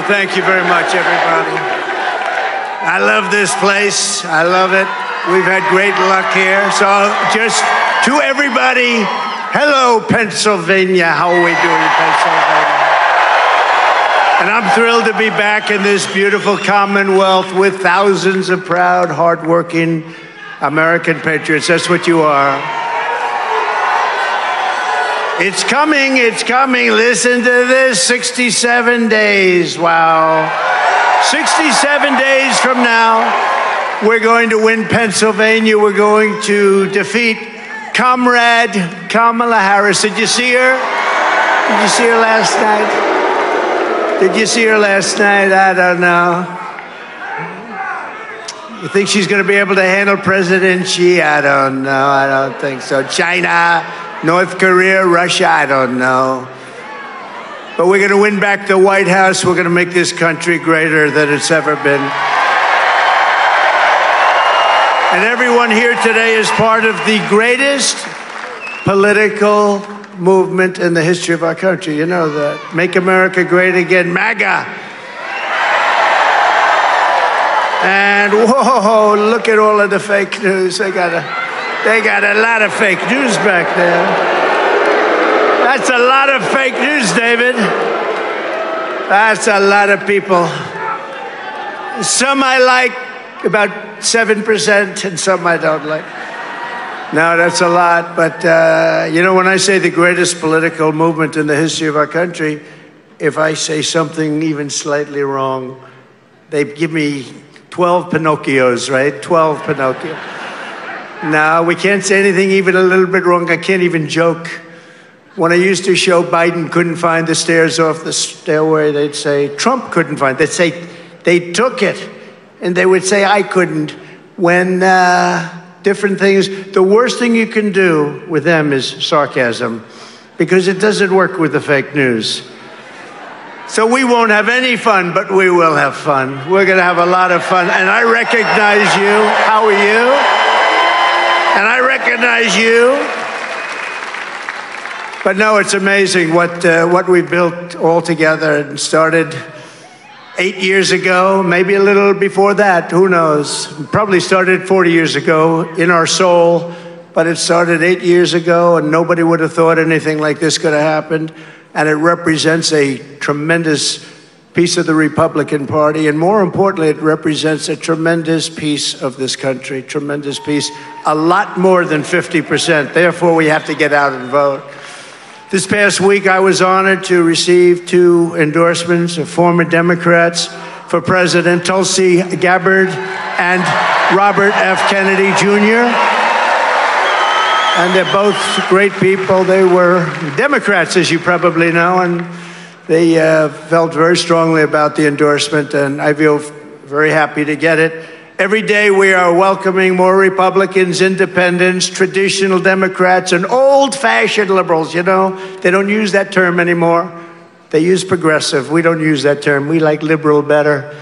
thank you very much, everybody. I love this place. I love it. We've had great luck here. So just to everybody, hello, Pennsylvania. How are we doing, Pennsylvania? And I'm thrilled to be back in this beautiful Commonwealth with thousands of proud, hardworking American patriots. That's what you are. It's coming, it's coming. Listen to this, 67 days, wow. 67 days from now, we're going to win Pennsylvania. We're going to defeat Comrade Kamala Harris. Did you see her? Did you see her last night? Did you see her last night? I don't know. You think she's going to be able to handle President Xi? I don't know. I don't think so. China, North Korea, Russia, I don't know. But we're going to win back the White House. We're going to make this country greater than it's ever been. And everyone here today is part of the greatest political movement in the history of our country. You know that. Make America Great Again, MAGA. And whoa, look at all of the fake news. They got a lot of fake news back there. That's a lot of fake news, David. That's a lot of people. Some I like, about 7%, and some I don't like. No, that's a lot. But, you know, when I say the greatest political movement in the history of our country, if I say something even slightly wrong, they give me 12 Pinocchios, right? 12 Pinocchios. No, we can't say anything even a little bit wrong. I can't even joke. When I used to show Biden couldn't find the stairs off the stairway, they'd say, Trump couldn't find it. They'd say, they took it. And they would say, I couldn't. When different things, the worst thing you can do with them is sarcasm, because it doesn't work with the fake news. So we won't have any fun, but we will have fun. We're going to have a lot of fun. And I recognize you. How are you? And I recognize you. But no, it's amazing what we built all together and started 8 years ago, maybe a little before that, who knows? Probably started 40 years ago in our soul, but it started 8 years ago, and nobody would have thought anything like this could have happened. And it represents a tremendous piece of the Republican Party, and more importantly, it represents a tremendous piece of this country, tremendous piece, a lot more than 50%. Therefore, we have to get out and vote. This past week, I was honored to receive 2 endorsements of former Democrats for president, Tulsi Gabbard and Robert F. Kennedy, Jr. And they're both great people. They were Democrats, as you probably know, and they felt very strongly about the endorsement, and I feel very happy to get it. Every day we are welcoming more Republicans, independents, traditional Democrats, and old-fashioned liberals. You know, they don't use that term anymore. They use progressive. We don't use that term. We like liberal better.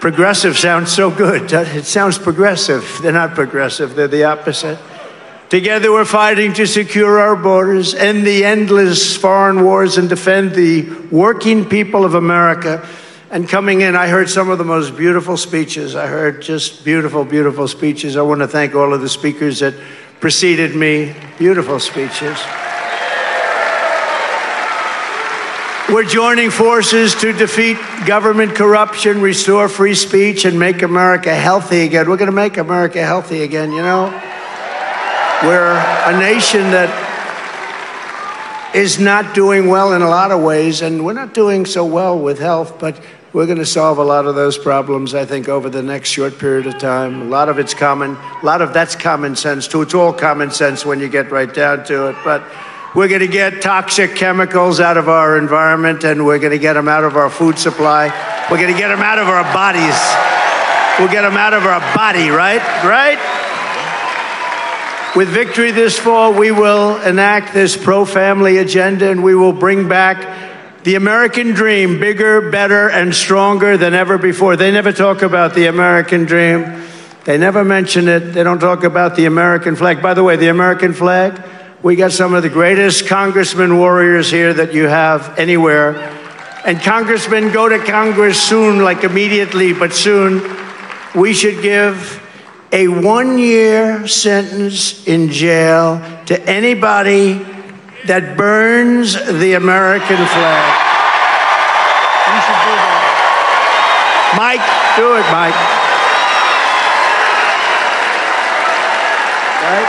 Progressive sounds so good. It sounds progressive. They're not progressive. They're the opposite. Together we're fighting to secure our borders, end the endless foreign wars, and defend the working people of America. And coming in, I heard some of the most beautiful speeches. I heard just beautiful, beautiful speeches. I want to thank all of the speakers that preceded me. Beautiful speeches. We're joining forces to defeat government corruption, restore free speech, and make America healthy again. We're going to make America healthy again, you know? We're a nation that is not doing well in a lot of ways, and we're not doing so well with health, but we're going to solve a lot of those problems, I think, over the next short period of time. A lot of it's common. A lot of that's common sense, too. It's all common sense when you get right down to it. But we're going to get toxic chemicals out of our environment, and we're going to get them out of our food supply. We're going to get them out of our bodies. We'll get them out of our body, right? Right? With victory this fall, we will enact this pro-family agenda, and we will bring back the American dream, bigger, better, and stronger than ever before. They never talk about the American dream. They never mention it. They don't talk about the American flag. By the way, the American flag, we got some of the greatest congressmen warriors here that you have anywhere. And congressmen, go to Congress soon, like immediately, but soon. We should give a 1-year sentence in jail to anybody that burns the American flag. You should do that. Mike, do it, Mike. Right?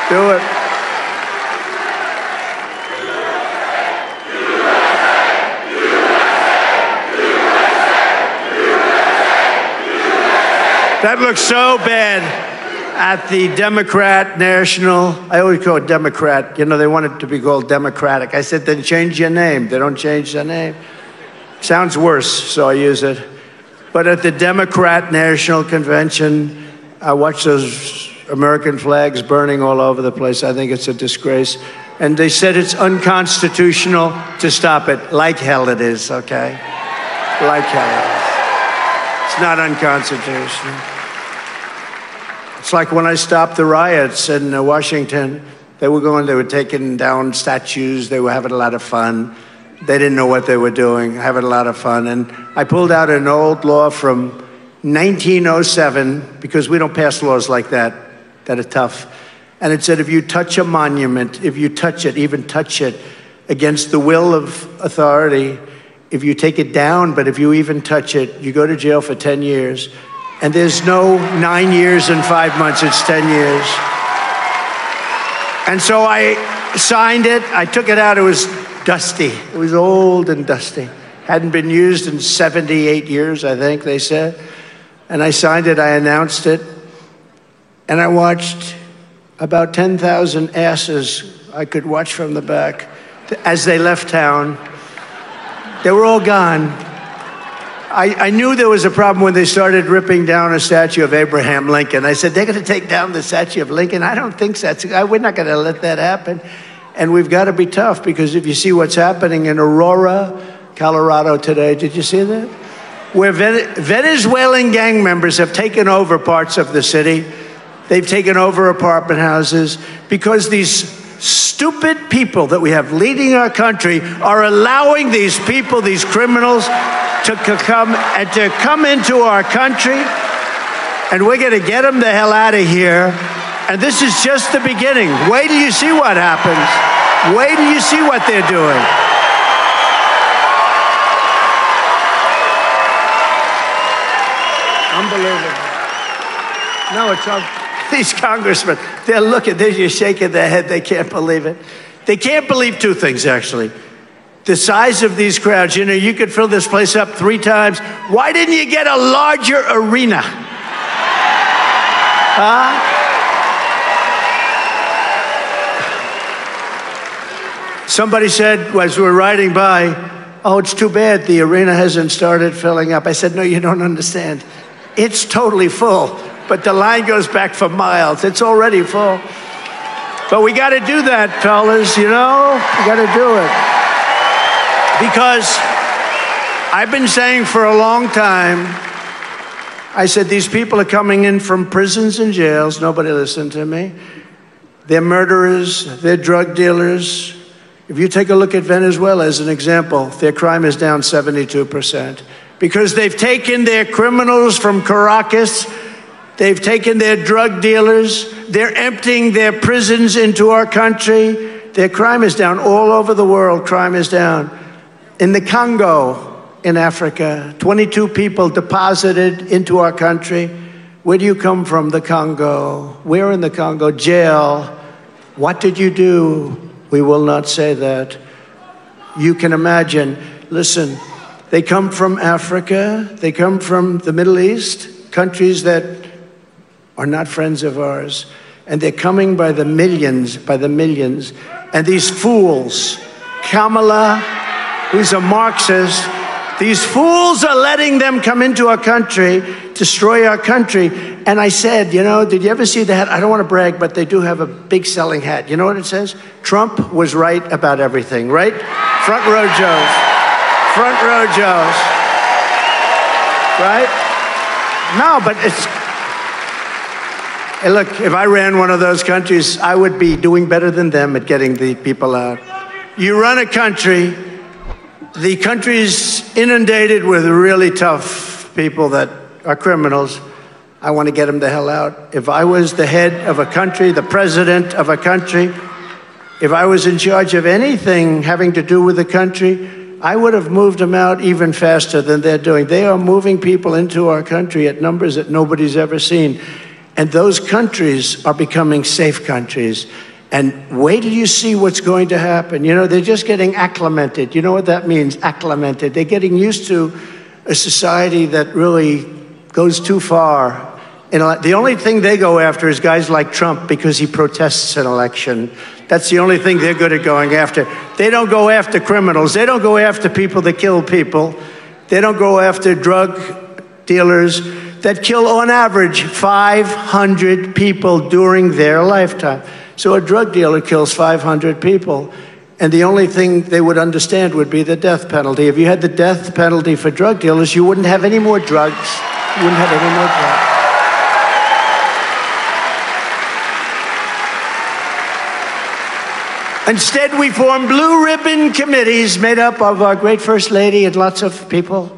Do it. That looks so bad at the Democrat National. I always call it Democrat. You know, they want it to be called Democratic. I said, then change your name. They don't change their name. Sounds worse, so I use it. But at the Democrat National Convention, I watched those American flags burning all over the place. I think it's a disgrace. And they said it's unconstitutional to stop it. Like hell it is, okay? Like hell it is. It's not unconstitutional. It's like when I stopped the riots in Washington. They were taking down statues. They were having a lot of fun. They didn't know what they were doing, having a lot of fun. And I pulled out an old law from 1907, because we don't pass laws like that are tough. And it said, if you touch a monument, if you touch it, even touch it against the will of authority, if you take it down, but if you even touch it, you go to jail for 10 years. And there's no 9 years and 5 months, it's 10 years. And so I signed it, I took it out, it was dusty. It was old and dusty. Hadn't been used in 78 years, I think they said. And I signed it, I announced it, and I watched about 10,000 asses I could watch from the back as they left town. They were all gone. I knew there was a problem when they started ripping down a statue of Abraham Lincoln. I said, they're going to take down the statue of Lincoln? I don't think so. We're not going to let that happen. And we've got to be tough, because if you see what's happening in Aurora, Colorado today, did you see that? Where Venezuelan gang members have taken over parts of the city. They've taken over apartment houses because these stupid people that we have leading our country are allowing these people, these criminals, to come into our country, and we're going to get them the hell out of here. And this is just the beginning. Wait till you see what happens. Wait till you see what they're doing. Unbelievable. No, it's these congressmen, they're just shaking their head. They can't believe it. They can't believe two things, actually. The size of these crowds. You know, you could fill this place up 3 times. Why didn't you get a larger arena? Huh? Somebody said, as we were riding by, oh, it's too bad the arena hasn't started filling up. I said, no, you don't understand. It's totally full, but the line goes back for miles. It's already full. But we got to do that, fellas, you know? We got to do it. Because I've been saying for a long time, I said, these people are coming in from prisons and jails. Nobody listened to me. They're murderers. They're drug dealers. If you take a look at Venezuela as an example, their crime is down 72%. Because they've taken their criminals from Caracas. They've taken their drug dealers. They're emptying their prisons into our country. Their crime is down all over the world. Crime is down. In the Congo, in Africa, 22 people deposited into our country. Where do you come from? The Congo. Where in the Congo? Jail. What did you do? We will not say that. You can imagine. Listen, they come from Africa. They come from the Middle East, countries that are not friends of ours. And they're coming by the millions, And these fools, Kamala, who's a Marxist, these fools are letting them come into our country, destroy our country. And I said, you know, did you ever see the hat? I don't want to brag, but they do have a big selling hat. You know what it says? Trump was right about everything, right? Front row Joes. Front row Joes. Right? No, but it's... Hey, look, if I ran one of those countries, I would be doing better than them at getting the people out. You run a country The country's inundated with really tough people that are criminals. I want to get them the hell out. If I was the head of a country, the president of a country, if I was in charge of anything having to do with the country, I would have moved them out even faster than they're doing. They are moving people into our country at numbers that nobody's ever seen. And those countries are becoming safe countries. And wait till you see what's going to happen. You know, they're just getting acclimated. You know what that means, acclimated? They're getting used to a society that really goes too far. And the only thing they go after is guys like Trump because he protests an election. That's the only thing they're good at going after. They don't go after criminals. They don't go after people that kill people. They don't go after drug dealers that kill, on average, 500 people during their lifetime. So a drug dealer kills 500 people, and the only thing they would understand would be the death penalty. If you had the death penalty for drug dealers, you wouldn't have any more drugs. You wouldn't have any more drugs. Instead, we form blue ribbon committees made up of our great First Lady and lots of people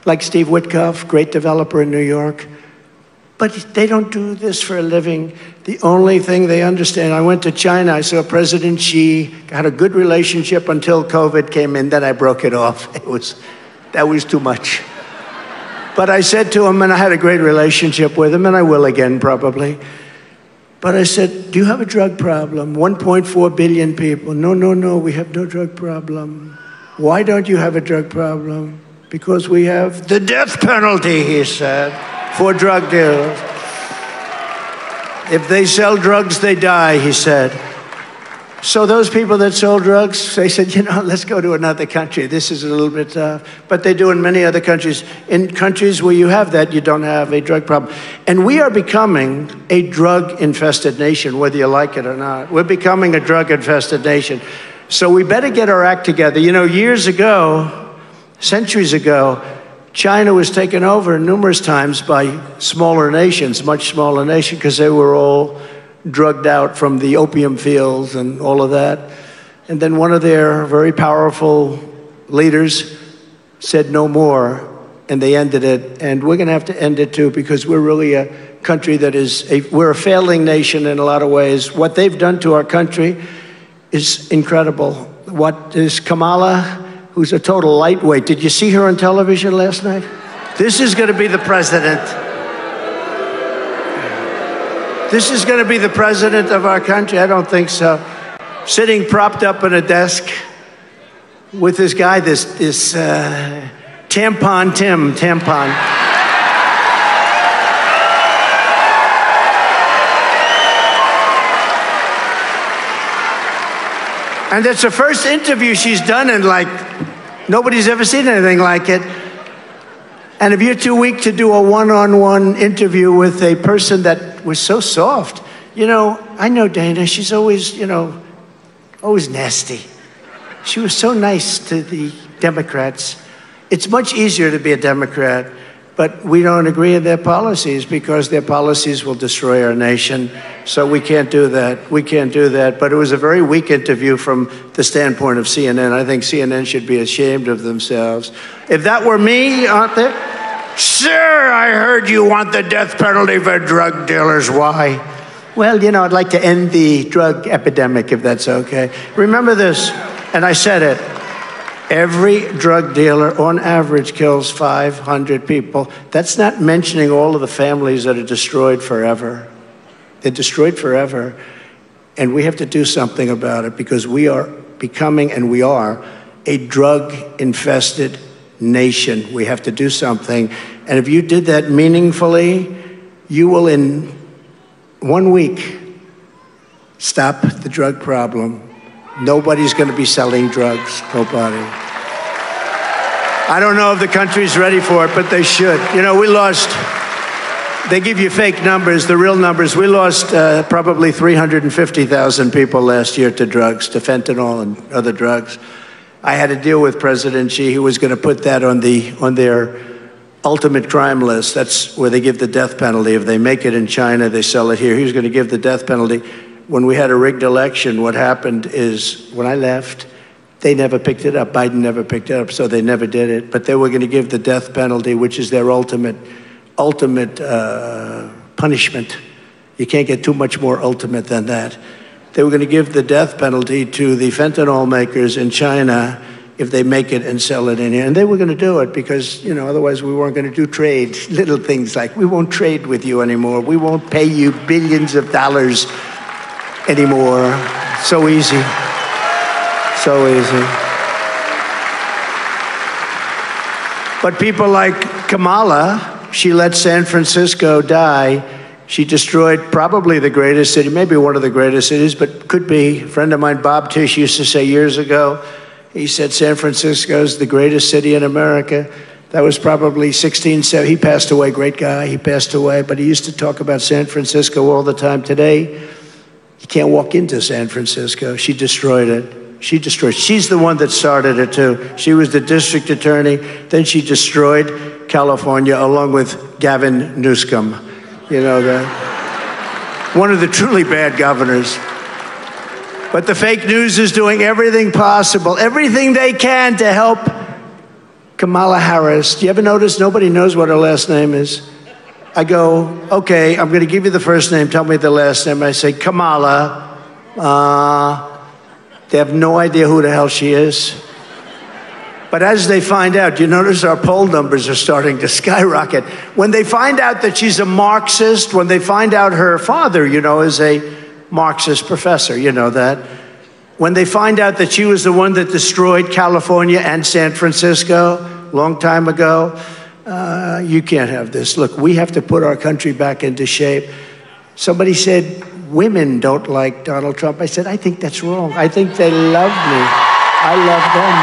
like Steve Witkoff, great developer in New York. But they don't do this for a living. The only thing they understand, I went to China, I saw President Xi, had a good relationship until COVID came in, then I broke it off. That was too much. But I said to him, and I had a great relationship with him, and I will again probably. But I said, do you have a drug problem? 1.4 billion people. No, we have no drug problem. Why don't you have a drug problem? Because we have the death penalty, he said, for drug dealers. If they sell drugs, they die, he said. So those people that sold drugs, they said, you know, let's go to another country. This is a little bit tough. But they do in many other countries. In countries where you have that, you don't have a drug problem. And we are becoming a drug-infested nation, whether you like it or not. We're becoming a drug-infested nation. So we better get our act together. You know, years ago, centuries ago, China was taken over numerous times by smaller nations, much smaller nations, because they were all drugged out from the opium fields and all of that. And then one of their very powerful leaders said no more, and they ended it. And we're going to have to end it too, because we're really a country that we're a failing nation in a lot of ways. What they've done to our country is incredible. What is Kamala, who's a total lightweight. Did you see her on television last night? This is going to be the president. This is going to be the president of our country? I don't think so. Sitting propped up in a desk with this guy, this tampon Tim, tampon. And it's the first interview she's done in nobody's ever seen anything like it. And if you're too weak to do a one-on-one interview with a person that was so soft, you know, I know Dana, she's always, always nasty. She was so nice to the Democrats. It's much easier to be a Democrat, but we don't agree with their policies because their policies will destroy our nation. So we can't do that. We can't do that. But it was a very weak interview from the standpoint of CNN. I think CNN should be ashamed of themselves. If that were me, aren't they? Sir, I heard you want the death penalty for drug dealers. Why? Well, I'd like to end the drug epidemic, if that's okay. Remember this, and I said it. Every drug dealer, on average, kills 500 people. That's not mentioning all of the families that are destroyed forever. They're destroyed forever. And we have to do something about it because we are becoming, and we are, a drug-infested nation. We have to do something. And if you did that meaningfully, you will, in 1 week, stop the drug problem. Nobody's going to be selling drugs. Nobody. I don't know if the country's ready for it, but they should. We lost, they give you fake numbers, the real numbers. We lost probably 350,000 people last year to drugs, to fentanyl and other drugs. I had to deal with President Xi, who was going to put that on their ultimate crime list. That's where they give the death penalty. If they make it in China, they sell it here. He was going to give the death penalty. When we had a rigged election, what happened is, when I left, They never picked it up. Biden never picked it up, so they never did it. But they were going to give the death penalty, which is their ultimate punishment. You can't get too much more ultimate than that. They were going to give the death penalty to the fentanyl makers in China if they make it and sell it in here. And they were going to do it because, you know, otherwise we weren't going to do trade. Little things like, we won't trade with you anymore. We won't pay you billions of dollars anymore. So easy. So easy. But people like Kamala, she let San Francisco die. She destroyed probably the greatest city, maybe one of the greatest cities, but could be. A friend of mine, Bob Tisch, used to say years ago, he said San Francisco is the greatest city in America. That was probably 1670. He passed away, great guy, he passed away, but he used to talk about San Francisco all the time. Today, you can't walk into San Francisco. She destroyed it. She destroyed it. She's the one that started it too. She was the district attorney. Then she destroyed California along with Gavin Newsom. You know, one of the truly bad governors. But the fake news is doing everything possible, everything they can to help Kamala Harris. Do you ever notice nobody knows what her last name is? I go, okay, I'm going to give you the first name. Tell me the last name. I say, Kamala. They have no idea who the hell she is. But as they find out, you notice our poll numbers are starting to skyrocket. When they find out that she's a Marxist, when they find out her father, you know, is a Marxist professor, you know that. When they find out that she was the one that destroyed California and San Francisco a long time ago, you can't have this. Look, we have to put our country back into shape. Somebody said, women don't like Donald Trump. I said, I think that's wrong. I think they love me. I love them.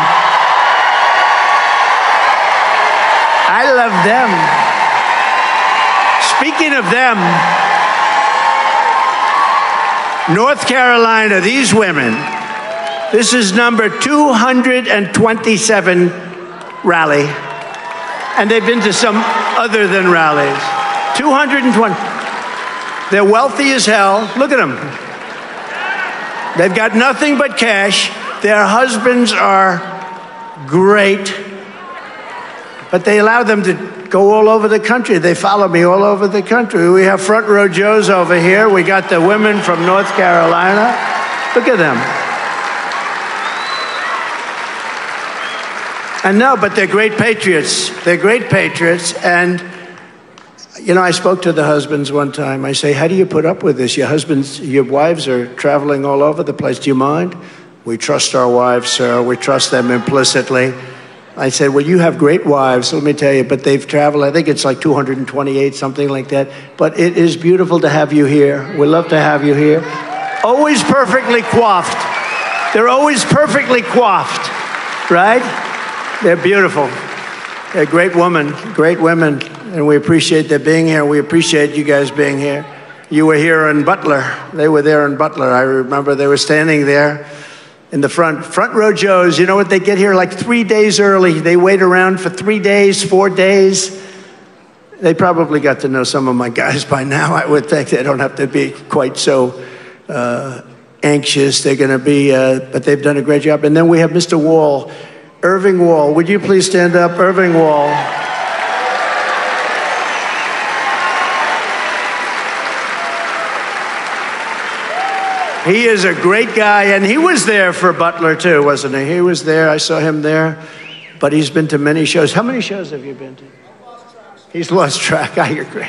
I love them. Speaking of them, North Carolina, these women, this is number 227 rally. And they've been to some other than rallies. 220. They're wealthy as hell. Look at them. They've got nothing but cash. Their husbands are great. But they allow them to go all over the country. They follow me all over the country. We have front row Joes over here. We got the women from North Carolina. Look at them. And no, but they're great patriots. They're great patriots. And, you know, I spoke to the husbands one time. I say, how do you put up with this? Your husbands, your wives are traveling all over the place. Do you mind? We trust our wives, sir. We trust them implicitly. I said, well, you have great wives, let me tell you, but they've traveled, I think it's like 228, something like that. But it is beautiful to have you here. We love to have you here. Always perfectly coiffed. They're always perfectly coiffed, right? They're beautiful. They're great women, and we appreciate their being here. We appreciate you guys being here. You were here in Butler. They were there in Butler. I remember they were standing there in the front row Joes. You know what? They get here like 3 days early. They wait around for 3 days, 4 days. They probably got to know some of my guys by now. I would think they don't have to be quite so anxious. They're going to be, but they've done a great job. And then we have Mr. Wall, Irving Wall. Would you please stand up, Irving Wall? He is a great guy, and he was there for Butler too, wasn't he? He was there, I saw him there, but he's been to many shows. How many shows have you been to? He's lost track, I agree.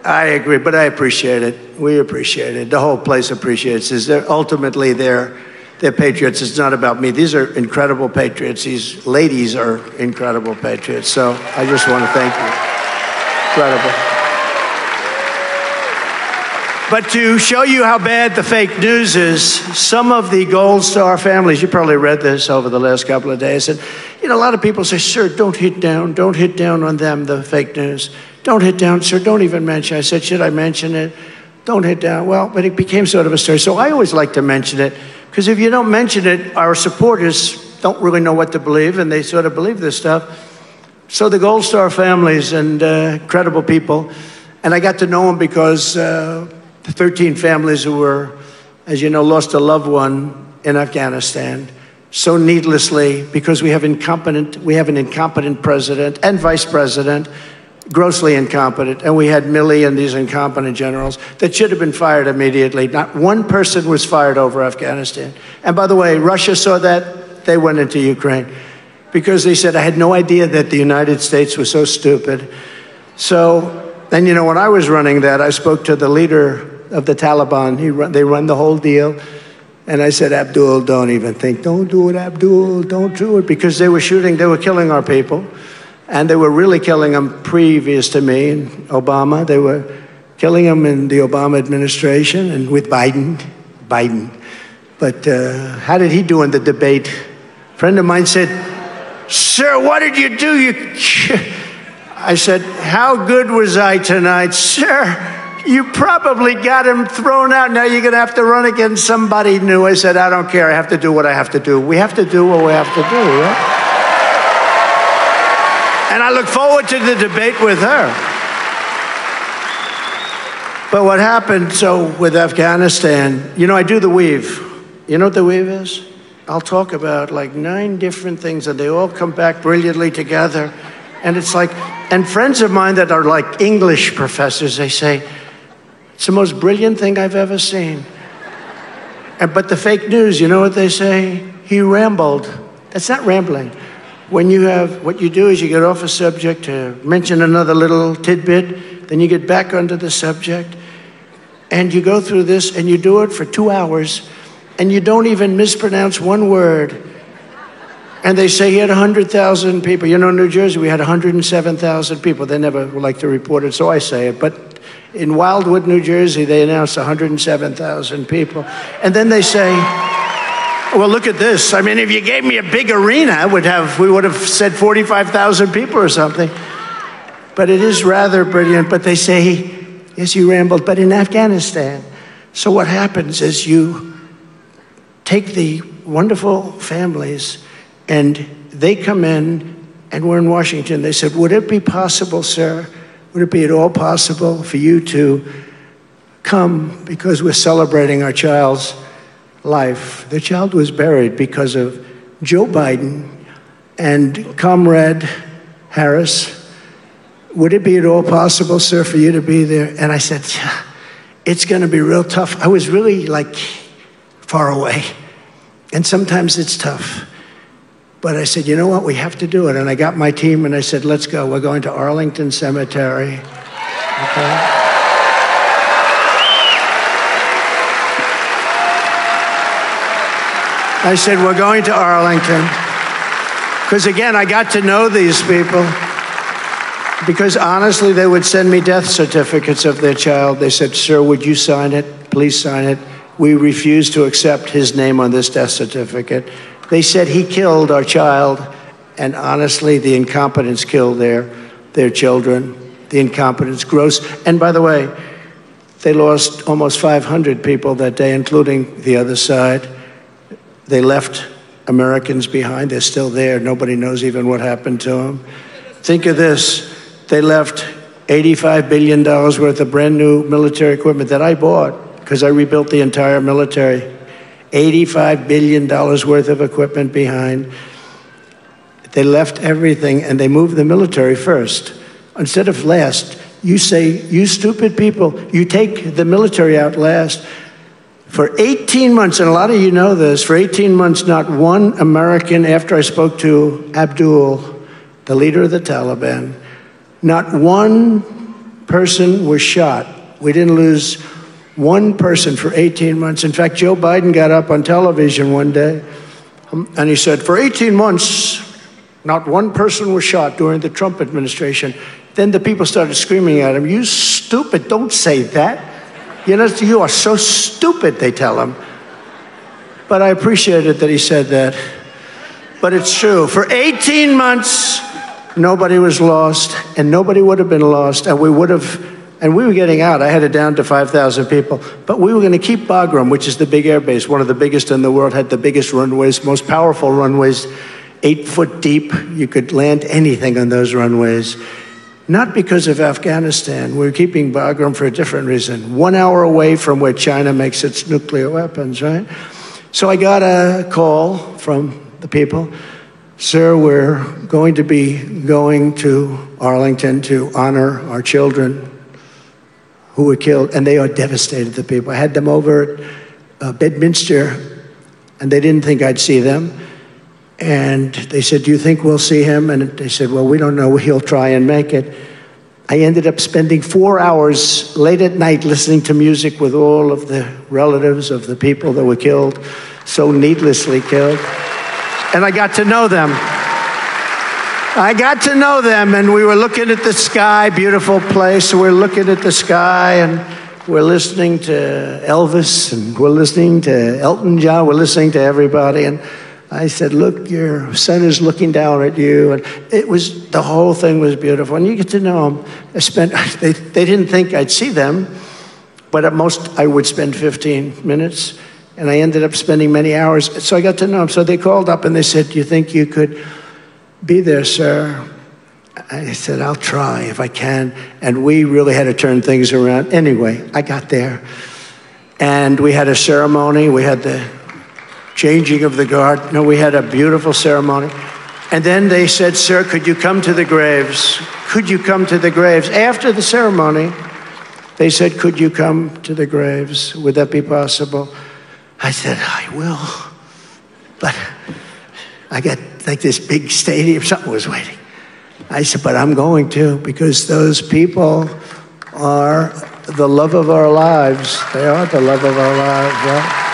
I agree, but I appreciate it. We appreciate it. The whole place appreciates it. Ultimately, they're patriots. It's not about me. These are incredible patriots. These ladies are incredible patriots, so I just want to thank you. Incredible. But to show you how bad the fake news is, some of the Gold Star families, you probably read this over the last couple of days, and you know, a lot of people say, sir, don't hit down on them, the fake news. Don't hit down, sir, don't even mention. I said, should I mention it? Don't hit down. Well, but it became sort of a story. So I always like to mention it, because if you don't mention it, our supporters don't really know what to believe, and they sort of believe this stuff. So the Gold Star families and incredible people, and I got to know them because the 13 families who were, as you know, lost a loved one in Afghanistan. so needlessly because we have an incompetent president and vice president, grossly incompetent, and we had Milley and these incompetent generals that should have been fired immediately. Not one person was fired over Afghanistan. And by the way, Russia saw that, they went into Ukraine because they said, I had no idea that the United States was so stupid. So, and you know, when I was running that, I spoke to the leader of the Taliban. They run the whole deal. And I said, Abdul, don't even think. Don't do it, Abdul. Don't do it. Because they were shooting, they were killing our people. And they were really killing them previous to me and Obama. They were killing them in the Obama administration and with Biden. But how did he do in the debate? A friend of mine said, sir, what did you do? I said, how good was I tonight? Sir, you probably got him thrown out. Now you're going to have to run against somebody new. I said, I don't care. I have to do what I have to do. We have to do what we have to do, right? And I look forward to the debate with her. But what happened, so with Afghanistan, you know, I do the weave. You know what the weave is? I'll talk about like 9 different things, and they all come back brilliantly together. And it's like, and friends of mine that are like English professors, they say, it's the most brilliant thing I've ever seen. But the fake news, you know what they say? He rambled. That's not rambling. When you have, what you do is you get off a subject to mention another little tidbit, then you get back onto the subject, and you go through this, and you do it for 2 hours, and you don't even mispronounce one word. And they say he had 100,000 people. You know, in New Jersey, we had 107,000 people. They never like to report it, so I say it. But in Wildwood, New Jersey, they announced 107,000 people. And then they say, well, look at this. I mean, if you gave me a big arena, we would have said 45,000 people or something. But it is rather brilliant. But they say, yes, you rambled, but in Afghanistan. So what happens is you take the wonderful families, and they come in, and we're in Washington. They said, would it be possible, sir, would it be at all possible for you to come because we're celebrating our child's life? The child was buried because of Joe Biden and Comrade Harris. Would it be at all possible, sir, for you to be there? And I said, it's going to be real tough. I was really like far away, and sometimes it's tough. But I said, you know what, we have to do it. And I got my team and I said, let's go. We're going to Arlington Cemetery. Okay? I said, we're going to Arlington. Because again, I got to know these people. Because honestly, they would send me death certificates of their child. They said, sir, would you sign it? Please sign it. We refuse to accept his name on this death certificate. They said he killed our child, and honestly, the incompetence killed their children. The incompetence, gross. And by the way, they lost almost 500 people that day, including the other side. They left Americans behind. They're still there. Nobody knows even what happened to them. Think of this. They left $85 billion worth of brand new military equipment that I bought because I rebuilt the entire military. $85 billion worth of equipment behind. They left everything and they moved the military first. Instead of last, you say, you stupid people, you take the military out last. For 18 months, and a lot of you know this, for 18 months, not one American, after I spoke to Abdul, the leader of the Taliban, not one person was shot. We didn't lose one person for 18 months. In fact, Joe Biden got up on television one day and he said, for 18 months, not one person was shot during the Trump administration. Then the people started screaming at him, you stupid, don't say that. You know, you are so stupid, they tell him. But I appreciated that he said that. But it's true. For 18 months, nobody was lost, and nobody would have been lost, and we would have. And we were getting out. I had it down to 5,000 people. But we were going to keep Bagram, which is the big air base, one of the biggest in the world, had the biggest runways, most powerful runways, 8 foot deep. You could land anything on those runways. Not because of Afghanistan. We're keeping Bagram for a different reason. 1 hour away from where China makes its nuclear weapons, right? So I got a call from the people. Sir, we're going to be going to Arlington to honor our children who were killed, and they are devastated, the people. I had them over at Bedminster, and they didn't think I'd see them. And they said, do you think we'll see him? And they said, well, we don't know. He'll try and make it. I ended up spending 4 hours late at night listening to music with all of the relatives of the people that were killed, so needlessly killed. And I got to know them. I got to know them, and we were looking at the sky, beautiful place. We're looking at the sky, and we're listening to Elvis, and we're listening to Elton John, we're listening to everybody. And I said, look, your son is looking down at you. And the whole thing was beautiful. And you get to know them. They didn't think I'd see them, but at most I would spend 15 minutes. And I ended up spending many hours. So I got to know them. So they called up and they said, do you think you could be there, sir? I said, I'll try if I can. And we really had to turn things around. Anyway, I got there. And we had a ceremony. We had the changing of the guard. No, we had a beautiful ceremony. And then they said, sir, could you come to the graves? Could you come to the graves? After the ceremony, they said, could you come to the graves? Would that be possible? I said, I will. But I got like this big stadium, something was waiting. I said, but I'm going to, because those people are the love of our lives. They are the love of our lives, right?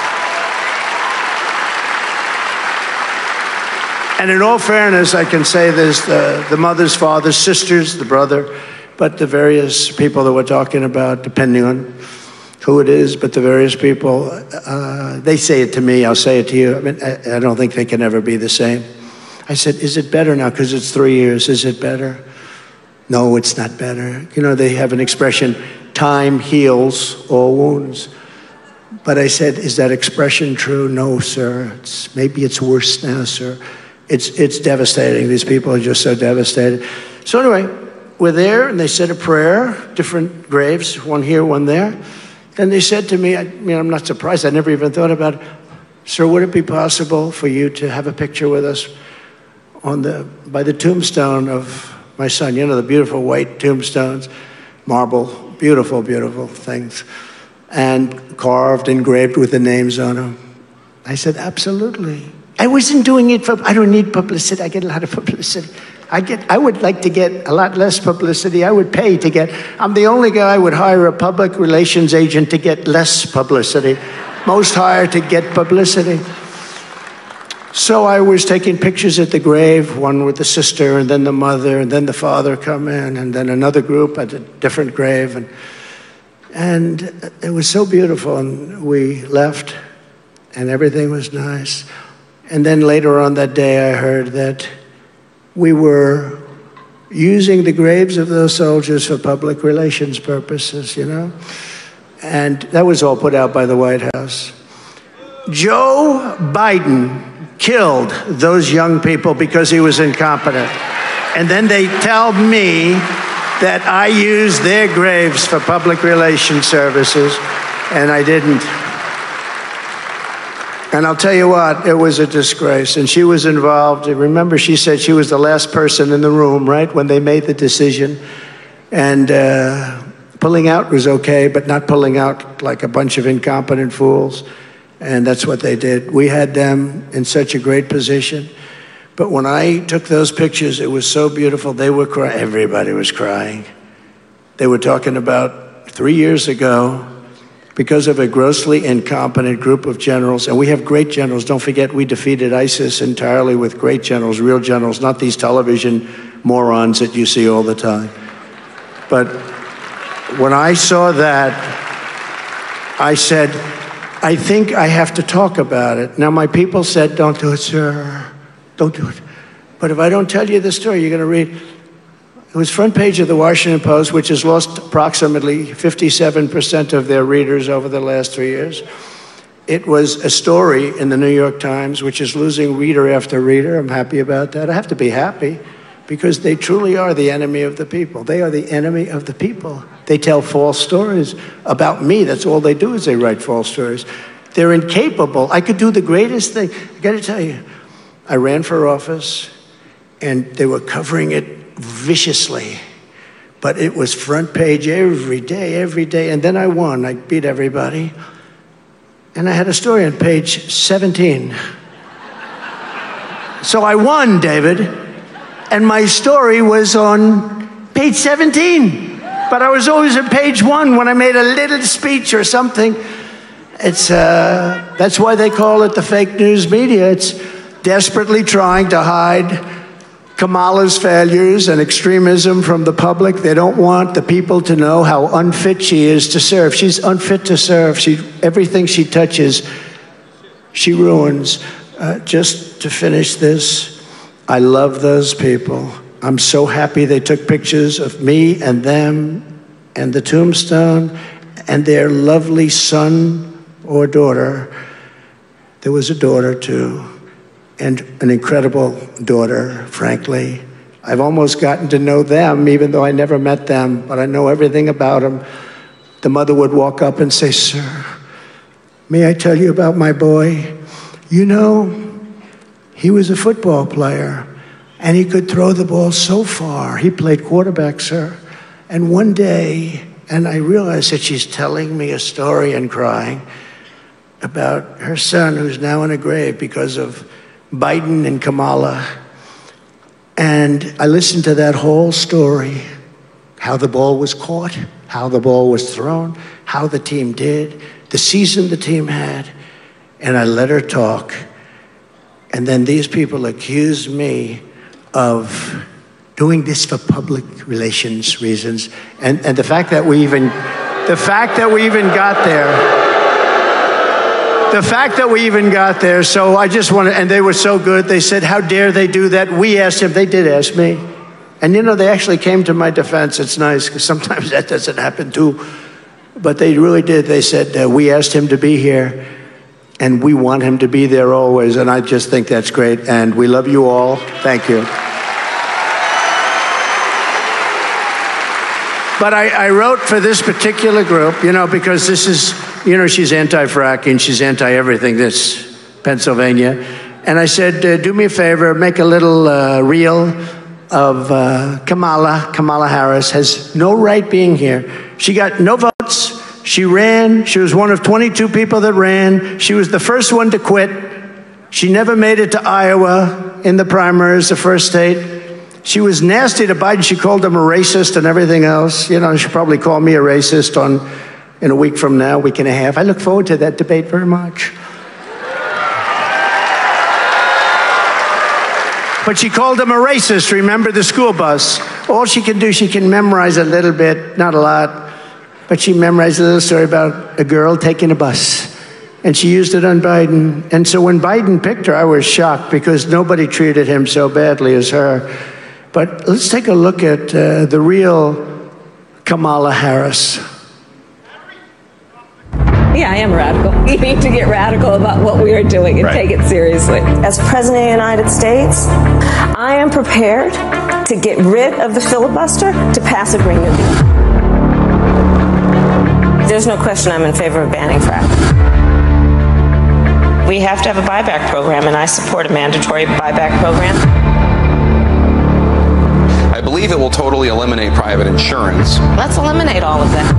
And in all fairness, I can say there's the mother's, father's, sisters, the brother, but the various people that we're talking about, depending on who it is, but the various people, they say it to me, I'll say it to you. I mean, I don't think they can ever be the same. I said, is it better now? Because it's 3 years, is it better? No, it's not better. You know, they have an expression, time heals all wounds. But I said, is that expression true? No, sir. Maybe it's worse now, sir. It's devastating. These people are just so devastated. So anyway, we're there, and they said a prayer, different graves, one here, one there. Then they said to me, I'm not surprised, I never even thought about it. Sir, would it be possible for you to have a picture with us by the tombstone of my son? You know, the beautiful white tombstones, marble, beautiful, beautiful things, and carved, engraved with the names on them. I said, absolutely. I wasn't doing it I don't need publicity. I get a lot of publicity. I would like to get a lot less publicity. I would pay to get, I'm the only guy who would hire a public relations agent to get less publicity. Most hire to get publicity. So I was taking pictures at the grave, one with the sister, and then the mother, and then the father come in, and then another group at a different grave. And it was so beautiful, and we left, and everything was nice. And then later on that day, I heard that we were using the graves of those soldiers for public relations purposes, you know? And that was all put out by the White House. Joe Biden killed those young people because he was incompetent. And then they tell me that I used their graves for public relations services, and I didn't. And I'll tell you what, it was a disgrace. And she was involved. Remember, she said she was the last person in the room, right, when they made the decision. And pulling out was okay, but not pulling out like a bunch of incompetent fools. And that's what they did. We had them in such a great position. But when I took those pictures, it was so beautiful. They were crying. Everybody was crying. They were talking about 3 years ago, because of a grossly incompetent group of generals, and we have great generals. Don't forget, we defeated ISIS entirely with great generals, real generals, not these television morons that you see all the time. But when I saw that, I said, I think I have to talk about it. Now, my people said, don't do it, sir. Don't do it. But if I don't tell you the story, you're going to read. It was front page of the Washington Post, which has lost approximately 57% of their readers over the last 3 years. It was a story in the New York Times, which is losing reader after reader. I'm happy about that. I have to be happy because they truly are the enemy of the people. They are the enemy of the people. They tell false stories about me. That's all they do is they write false stories. They're incapable. I could do the greatest thing. I got to tell you, I ran for office, and they were covering it viciously. But it was front page every day. And then I won. I beat everybody. And I had a story on page 17. So I won, David. And my story was on page 17. But I was always at page 1 when I made a little speech or something. It's, that's why they call it the fake news media. It's desperately trying to hide Kamala's failures and extremism from the public. They don't want the people to know how unfit she is to serve. She's unfit to serve. Everything she touches, she ruins. Just to finish this, I love those people. I'm so happy they took pictures of me and them and the tombstone and their lovely son or daughter. There was a daughter too, and an incredible daughter, frankly. I've almost gotten to know them, even though I never met them, but I know everything about them. The mother would walk up and say, "Sir, may I tell you about my boy? You know, he was a football player, and he could throw the ball so far. He played quarterback, sir. And one day," and I realized that she's telling me a story and crying about her son who's now in a grave because of Biden and Kamala. And I listened to that whole story, how the ball was caught, how the ball was thrown, how the team did, the season the team had, and I let her talk. And then these people accused me of doing this for public relations reasons. And the fact that we even got there, so I just want to, and they were so good. They said, "How dare they do that?" We asked him. They did ask me. And you know, they actually came to my defense. It's nice, because sometimes that doesn't happen too. But they really did. They said, "We asked him to be here, and we want him to be there always." And I just think that's great. And we love you all. Thank you. But I wrote for this particular group, you know, because this is, you know, she's anti-fracking, she's anti-everything, this Pennsylvania. And I said, do me a favor, make a little reel of Kamala Harris has no right being here. She got no votes. She ran. She was one of 22 people that ran. She was the first one to quit. She never made it to Iowa in the primaries, the first state. She was nasty to Biden. She called him a racist and everything else. You know, she'll probably call me a racist in a week from now, week and a half. I look forward to that debate very much. But she called him a racist, remember the school bus. All she can do, she can memorize a little bit, not a lot, but she memorized a little story about a girl taking a bus. And she used it on Biden. And so when Biden picked her, I was shocked because nobody treated him so badly as her. But let's take a look at the real Kamala Harris. Yeah, I am radical. We need to get radical about what we are doing and take it seriously. As President of the United States, I am prepared to get rid of the filibuster to pass a Green New Deal. There's no question I'm in favor of banning fracking. We have to have a buyback program, and I support a mandatory buyback program. I believe it will totally eliminate private insurance. Let's eliminate all of that.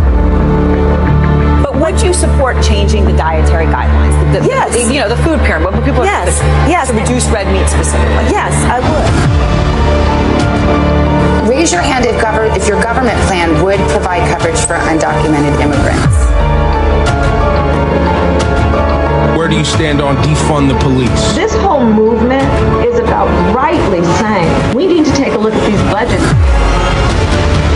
But would you support changing the dietary guidelines? Yes. You know, the food pyramid. What people yes. To reduce red meat specifically. Yes, I would. Raise your hand if your government plan would provide coverage for undocumented immigrants. Where do you stand on defund the police? This whole movement is about rightly saying we need to take a look at these budgets.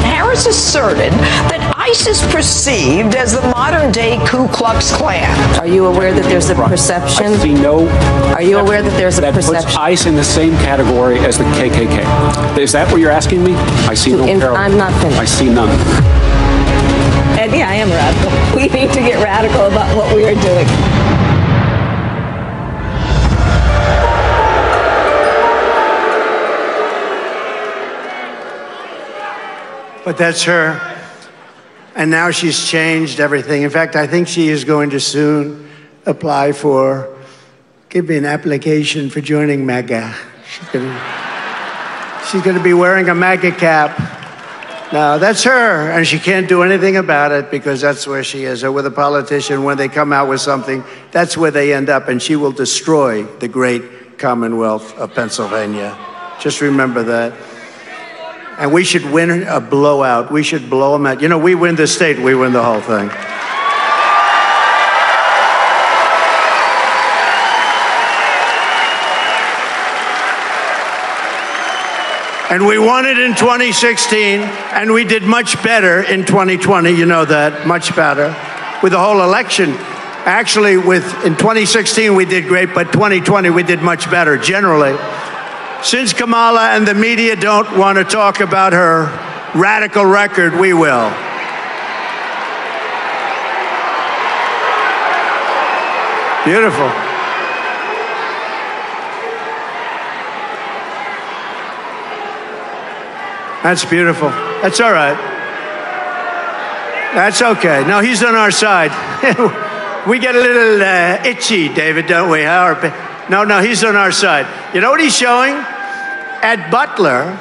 Harris asserted that ICE is perceived as the modern-day Ku Klux Klan. Are you aware that there's a perception? I see no. Are you aware that there's a perception? That puts ICE in the same category as the KKK. Is that what you're asking me? I see no parallel. I'm not finished. I see none. And yeah, I am radical. We need to get radical about what we are doing. But that's her. And now she's changed everything. In fact, I think she is going to soon apply for, give me an application for joining MAGA. She's gonna be wearing a MAGA cap. Now, that's her, and she can't do anything about it because that's where she is. Or with a politician, when they come out with something, that's where they end up, and she will destroy the great Commonwealth of Pennsylvania. Just remember that. And we should win a blowout. We should blow them out. You know, we win the state, we win the whole thing. And we won it in 2016, and we did much better in 2020, you know that, much better, with the whole election. Actually, in 2016 we did great, but 2020 we did much better, generally. Since Kamala and the media don't want to talk about her radical record, we will. Beautiful. That's beautiful. That's all right. That's okay. No, he's on our side. We get a little itchy, David, don't we? No, he's on our side. You know what he's showing? At Butler,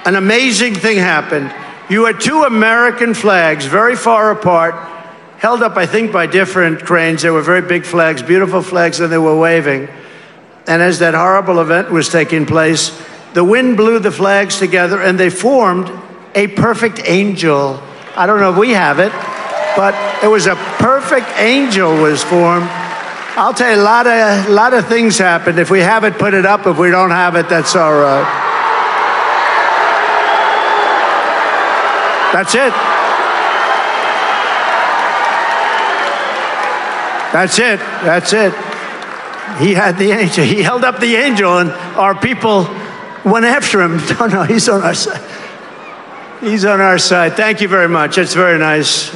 an amazing thing happened. You had two American flags very far apart, held up, I think, by different cranes. They were very big flags, beautiful flags, and they were waving. And as that horrible event was taking place, the wind blew the flags together, and they formed a perfect angel. I don't know if we have it, but it was a perfect angel was formed. I'll tell you, a lot of things happened. If we have it, put it up. If we don't have it, that's all right. That's it. That's it. That's it. He had the angel. He held up the angel, and our people went after him. No, he's on our side. He's on our side. Thank you very much. It's very nice.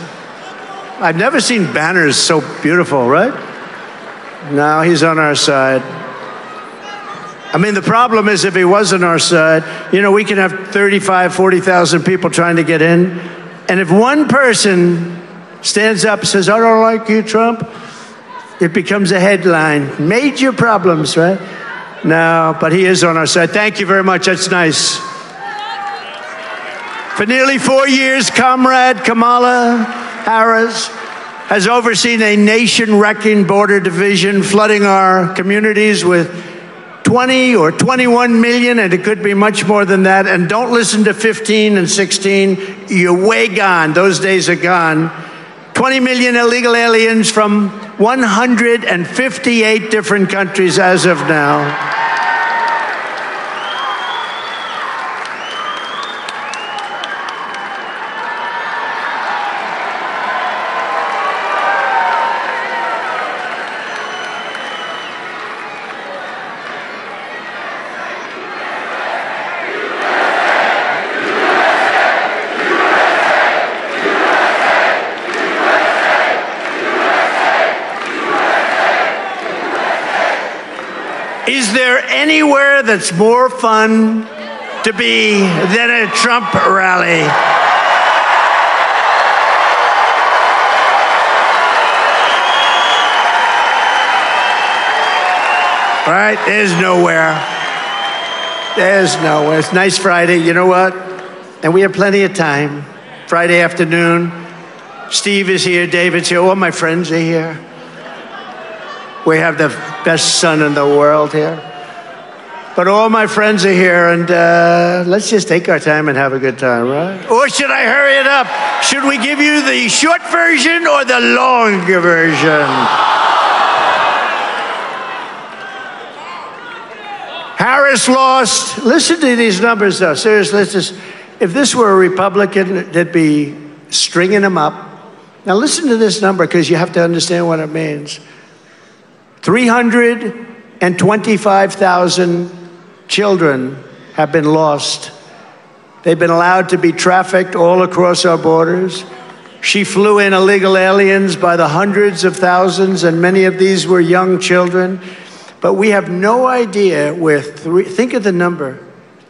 I've never seen banners so beautiful, right? No, he's on our side. I mean, the problem is if he was on our side, you know, we can have 35, 40,000 people trying to get in. And if one person stands up and says, I don't like you, Trump, it becomes a headline. Major problems, right? No, but he is on our side. Thank you very much. That's nice. For nearly 4 years, Comrade Kamala Harris has overseen a nation-wrecking border division, flooding our communities with 20 or 21 million, and it could be much more than that. And don't listen to 15 and 16. You're way gone. Those days are gone. 20 million illegal aliens from 158 different countries as of now. Is there anywhere that's more fun to be than a Trump rally? Right? There's nowhere. There's nowhere. It's nice Friday. You know what? And we have plenty of time. Friday afternoon. Steve is here. David's here. All my friends are here. We have the best son in the world here. But all my friends are here, and let's just take our time and have a good time, right? Or should I hurry it up? Should we give you the short version or the longer version? Harris lost. Listen to these numbers, though. Seriously, if this were a Republican, they'd be stringing them up. Now listen to this number, because you have to understand what it means. 325,000 children have been lost. They've been allowed to be trafficked all across our borders. She flew in illegal aliens by the hundreds of thousands, and many of these were young children. But we have no idea where, think of the number,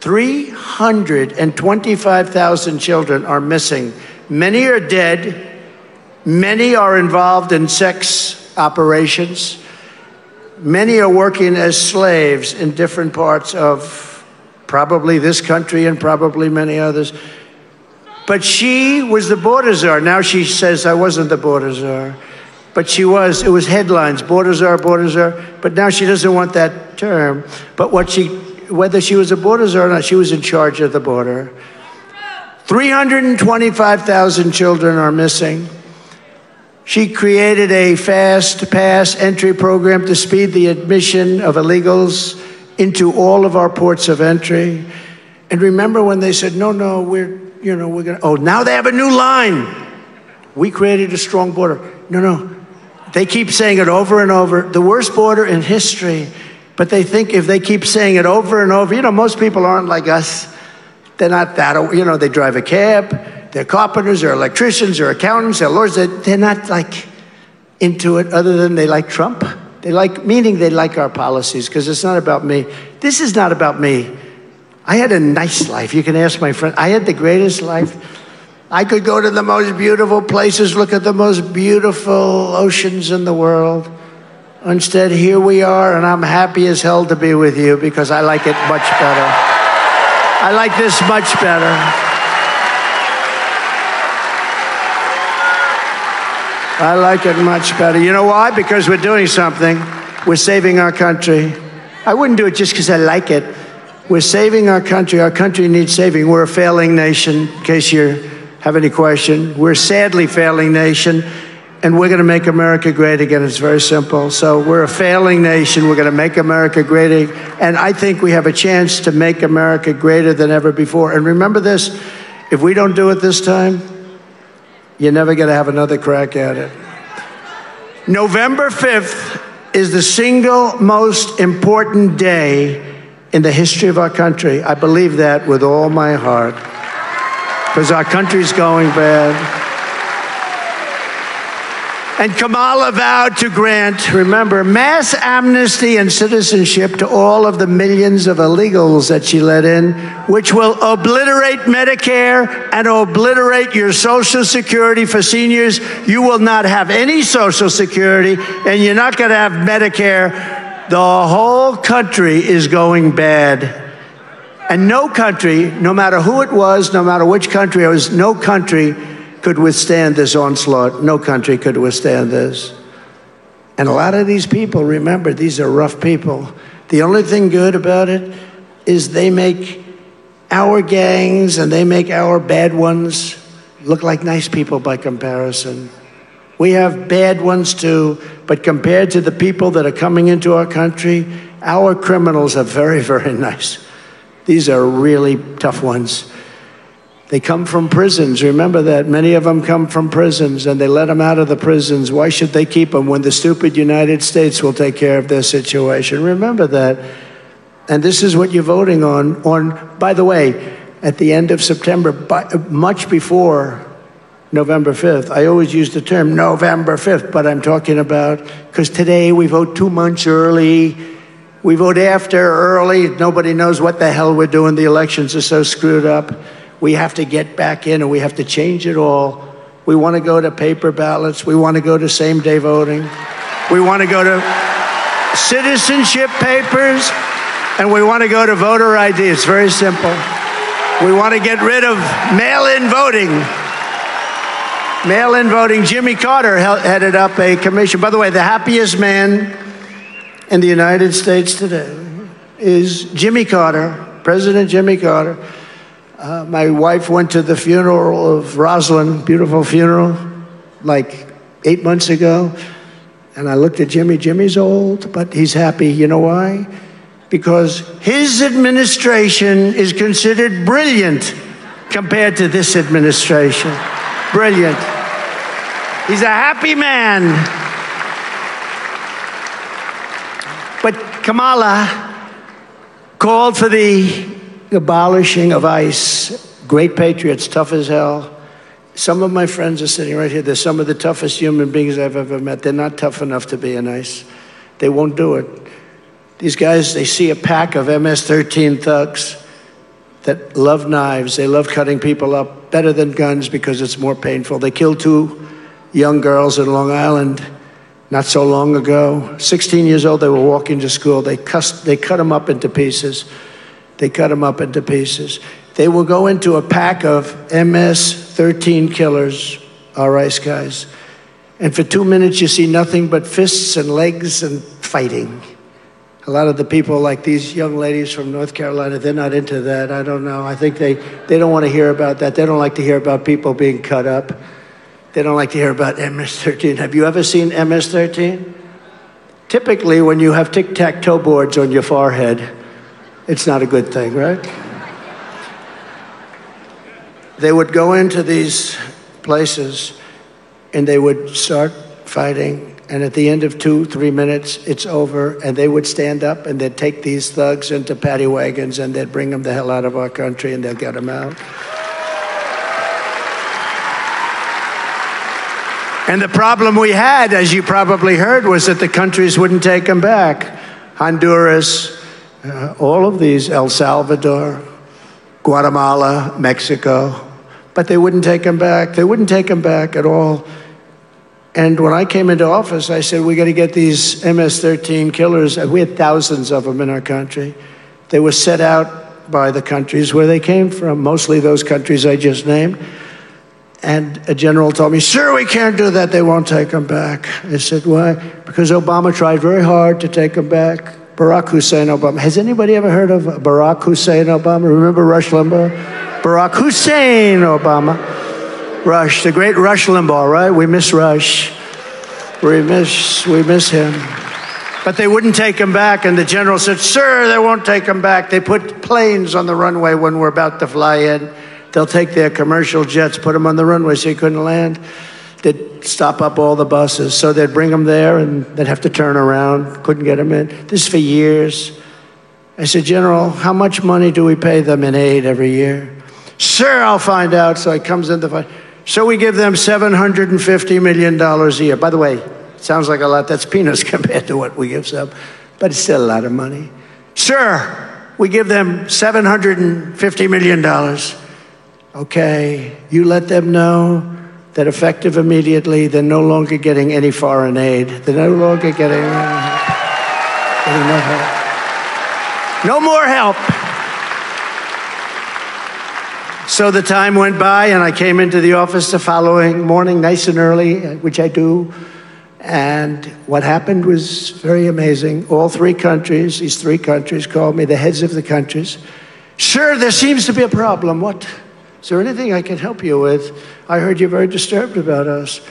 325,000 children are missing. Many are dead. Many are involved in sex operations. Many are working as slaves in different parts of probably this country and probably many others. But she was the border czar. Now she says, I wasn't the border czar. But she was. It was headlines, border czar, border czar. But now she doesn't want that term. But whether she was a border czar or not, she was in charge of the border. 325,000 children are missing. She created a fast pass entry program to speed the admission of illegals into all of our ports of entry. And remember when they said, no, we're gonna, oh, now they have a new line. We created a strong border. No. They keep saying it over and over. The worst border in history. But they think if they keep saying it over and over, most people aren't like us. They're not that, they drive a cab. They're carpenters, they're electricians, they're accountants, they're lawyers. They're not like into it other than they like Trump. They like our policies, because it's not about me. This is not about me. I had a nice life. You can ask my friend. I had the greatest life. I could go to the most beautiful places, look at the most beautiful oceans in the world. Instead, here we are, and I'm happy as hell to be with you because I like it much better. I like this much better. I like it much better. You know why? Because we're doing something. We're saving our country. I wouldn't do it just because I like it. We're saving our country. Our country needs saving. We're a failing nation, in case you have any question. We're a sadly failing nation, and we're going to make America great again. It's very simple. So we're a failing nation. We're going to make America great again. And I think we have a chance to make America greater than ever before. And remember this, if we don't do it this time, you're never going to have another crack at it. November 5th is the single most important day in the history of our country. I believe that with all my heart, because our country's going bad. And Kamala vowed to grant, remember, mass amnesty and citizenship to all of the millions of illegals that she let in, which will obliterate Medicare and obliterate your Social Security for seniors. You will not have any Social Security, and you're not going to have Medicare. The whole country is going bad. And no country, no matter who it was, no matter which country it was, no country could withstand this onslaught. No country could withstand this. And a lot of these people, remember, these are rough people. The only thing good about it is they make our gangs and they make our bad ones look like nice people by comparison. We have bad ones too, but compared to the people that are coming into our country, our criminals are very, very nice. These are really tough ones. They come from prisons. Remember that. Many of them come from prisons, and they let them out of the prisons. Why should they keep them when the stupid United States will take care of their situation? Remember that. And this is what you're voting on, by the way, at the end of September, much before November 5th. I always use the term November 5th, but I'm talking about, because today we vote 2 months early. We vote after early. Nobody knows what the hell we're doing. The elections are so screwed up. We have to get back in, and we have to change it all. We want to go to paper ballots. We want to go to same-day voting. We want to go to citizenship papers, and we want to go to voter ID. It's very simple. We want to get rid of mail-in voting. Mail-in voting. Jimmy Carter headed up a commission. By the way, the happiest man in the United States today is Jimmy Carter, President Jimmy Carter. My wife went to the funeral of Rosalind, beautiful funeral, like 8 months ago. And I looked at Jimmy. Jimmy's old, but he's happy. You know why? Because his administration is considered brilliant compared to this administration. Brilliant. He's a happy man. But Kamala called for the abolishing of ICE. Great patriots, tough as hell. Some of my friends are sitting right here. They're some of the toughest human beings I've ever met. They're not tough enough to be in ICE. They won't do it. These guys, they see a pack of MS-13 thugs that love knives. They love cutting people up better than guns because it's more painful. They killed 2 young girls in Long Island not so long ago. 16 years old, they were walking to school. They cut them up into pieces. They cut them up into pieces. They will go into a pack of MS-13 killers, our ICE guys, and for 2 minutes you see nothing but fists and legs and fighting. A lot of the people, like these young ladies from North Carolina, they're not into that. I don't know. I think they don't want to hear about that. They don't like to hear about people being cut up. They don't like to hear about MS-13. Have you ever seen MS-13? Typically, when you have tic-tac-toe boards on your forehead, it's not a good thing, right? They would go into these places and they would start fighting, and at the end of 2-3 minutes, it's over, and they would stand up and they'd take these thugs into paddy wagons and they'd bring them the hell out of our country and they'll get them out. And the problem we had, as you probably heard, was that the countries wouldn't take them back. Honduras, all of these, El Salvador, Guatemala, Mexico, but they wouldn't take them back. They wouldn't take them back at all. And when I came into office, I said, we got to get these MS-13 killers. We had thousands of them in our country. They were set out by the countries where they came from, mostly those countries I just named. And a general told me, sir, we can't do that. They won't take them back. I said, why? Because Obama tried very hard to take them back. Barack Hussein Obama. Has anybody ever heard of Barack Hussein Obama? Remember Rush Limbaugh? Barack Hussein Obama. Rush, the great Rush Limbaugh, right? We miss Rush. We miss him. But they wouldn't take him back, and the general said, sir, they won't take him back. They put planes on the runway when we're about to fly in. They'll take their commercial jets, put them on the runway so you couldn't land. They'd stop up all the buses. So they'd bring them there, and they'd have to turn around. Couldn't get them in. This is for years. I said, General, how much money do we pay them in aid every year? Sir, I'll find out. So he comes in to find. So we give them $750 million a year. By the way, it sounds like a lot. That's peanuts compared to what we give them. But it's still a lot of money. Sir, we give them $750 million. Okay, you let them know that effective immediately, they're no longer getting any foreign aid. They're no longer getting no help. No more help. So the time went by, and I came into the office the following morning, nice and early, which I do. And what happened was very amazing. All three countries, these three countries, called me, the heads of the countries. Sir, there seems to be a problem. What? Is there anything I can help you with? I heard you're very disturbed about us.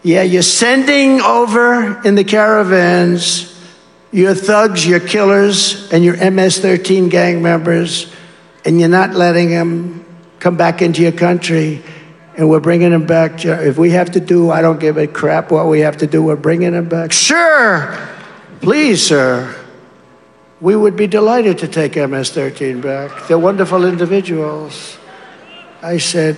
Yeah, you're sending over in the caravans your thugs, your killers, and your MS-13 gang members, and you're not letting them come back into your country, and we're bringing them back. If we have to do, I don't give a crap what we have to do, we're bringing them back. Sure, please, sir. We would be delighted to take MS-13 back. They're wonderful individuals. I said,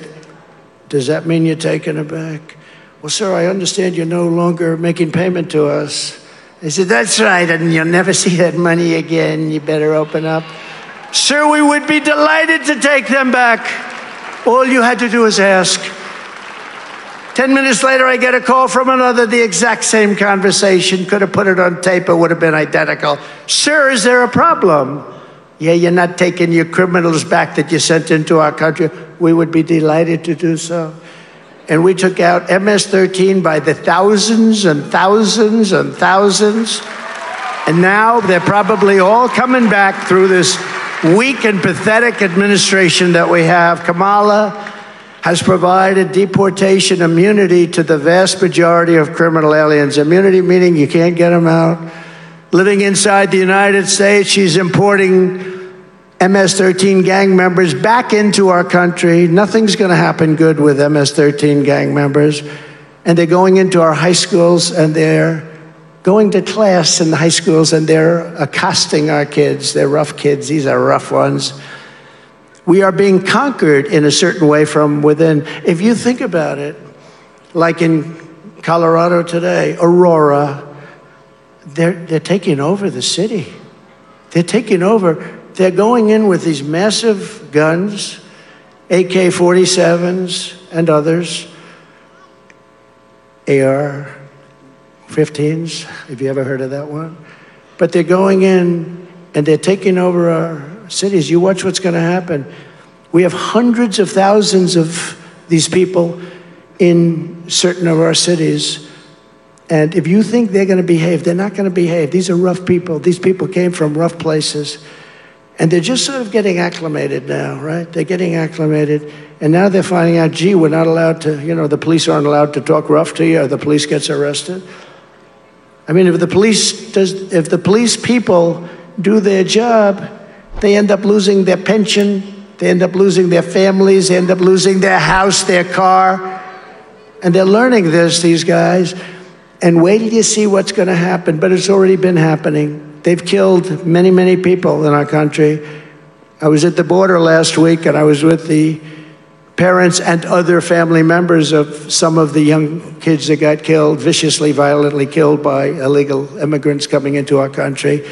does that mean you're taking it back? Well, sir, I understand you're no longer making payment to us. I said, that's right, and you'll never see that money again. You better open up. Sir, we would be delighted to take them back. All you had to do is ask. 10 minutes later, I get a call from another, the exact same conversation. Could have put it on tape, it would have been identical. Sir, is there a problem? Yeah, you're not taking your criminals back that you sent into our country. We would be delighted to do so. And we took out MS-13 by the thousands and thousands and thousands. And now they're probably all coming back through this weak and pathetic administration that we have. Kamala has provided deportation immunity to the vast majority of criminal aliens. Immunity meaning you can't get them out. Living inside the United States, she's importing MS-13 gang members back into our country. Nothing's going to happen good with MS-13 gang members. And they're going into our high schools, and they're going to class in the high schools, and they're accosting our kids. They're rough kids. These are rough ones. We are being conquered in a certain way from within. If you think about it, like in Colorado today, Aurora, they're taking over the city. They're taking over. They're going in with these massive guns, AK-47s and others, AR, 15s, have you ever heard of that one? But they're going in and they're taking over our cities. You watch what's going to happen. We have hundreds of thousands of these people in certain of our cities. And if you think they're going to behave, they're not going to behave. These are rough people. These people came from rough places. And they're just sort of getting acclimated now, right? They're getting acclimated. And now they're finding out, gee, we're not allowed to, you know, the police aren't allowed to talk rough to you, or the police gets arrested. I mean, if the police people do their job, they end up losing their pension, they end up losing their families, they end up losing their house, their car. And they're learning this, these guys. And wait till you see what's going to happen. But it's already been happening. They've killed many, many people in our country. I was at the border last week, and I was with the parents and other family members of some of the young kids that got killed, viciously, violently killed by illegal immigrants coming into our country.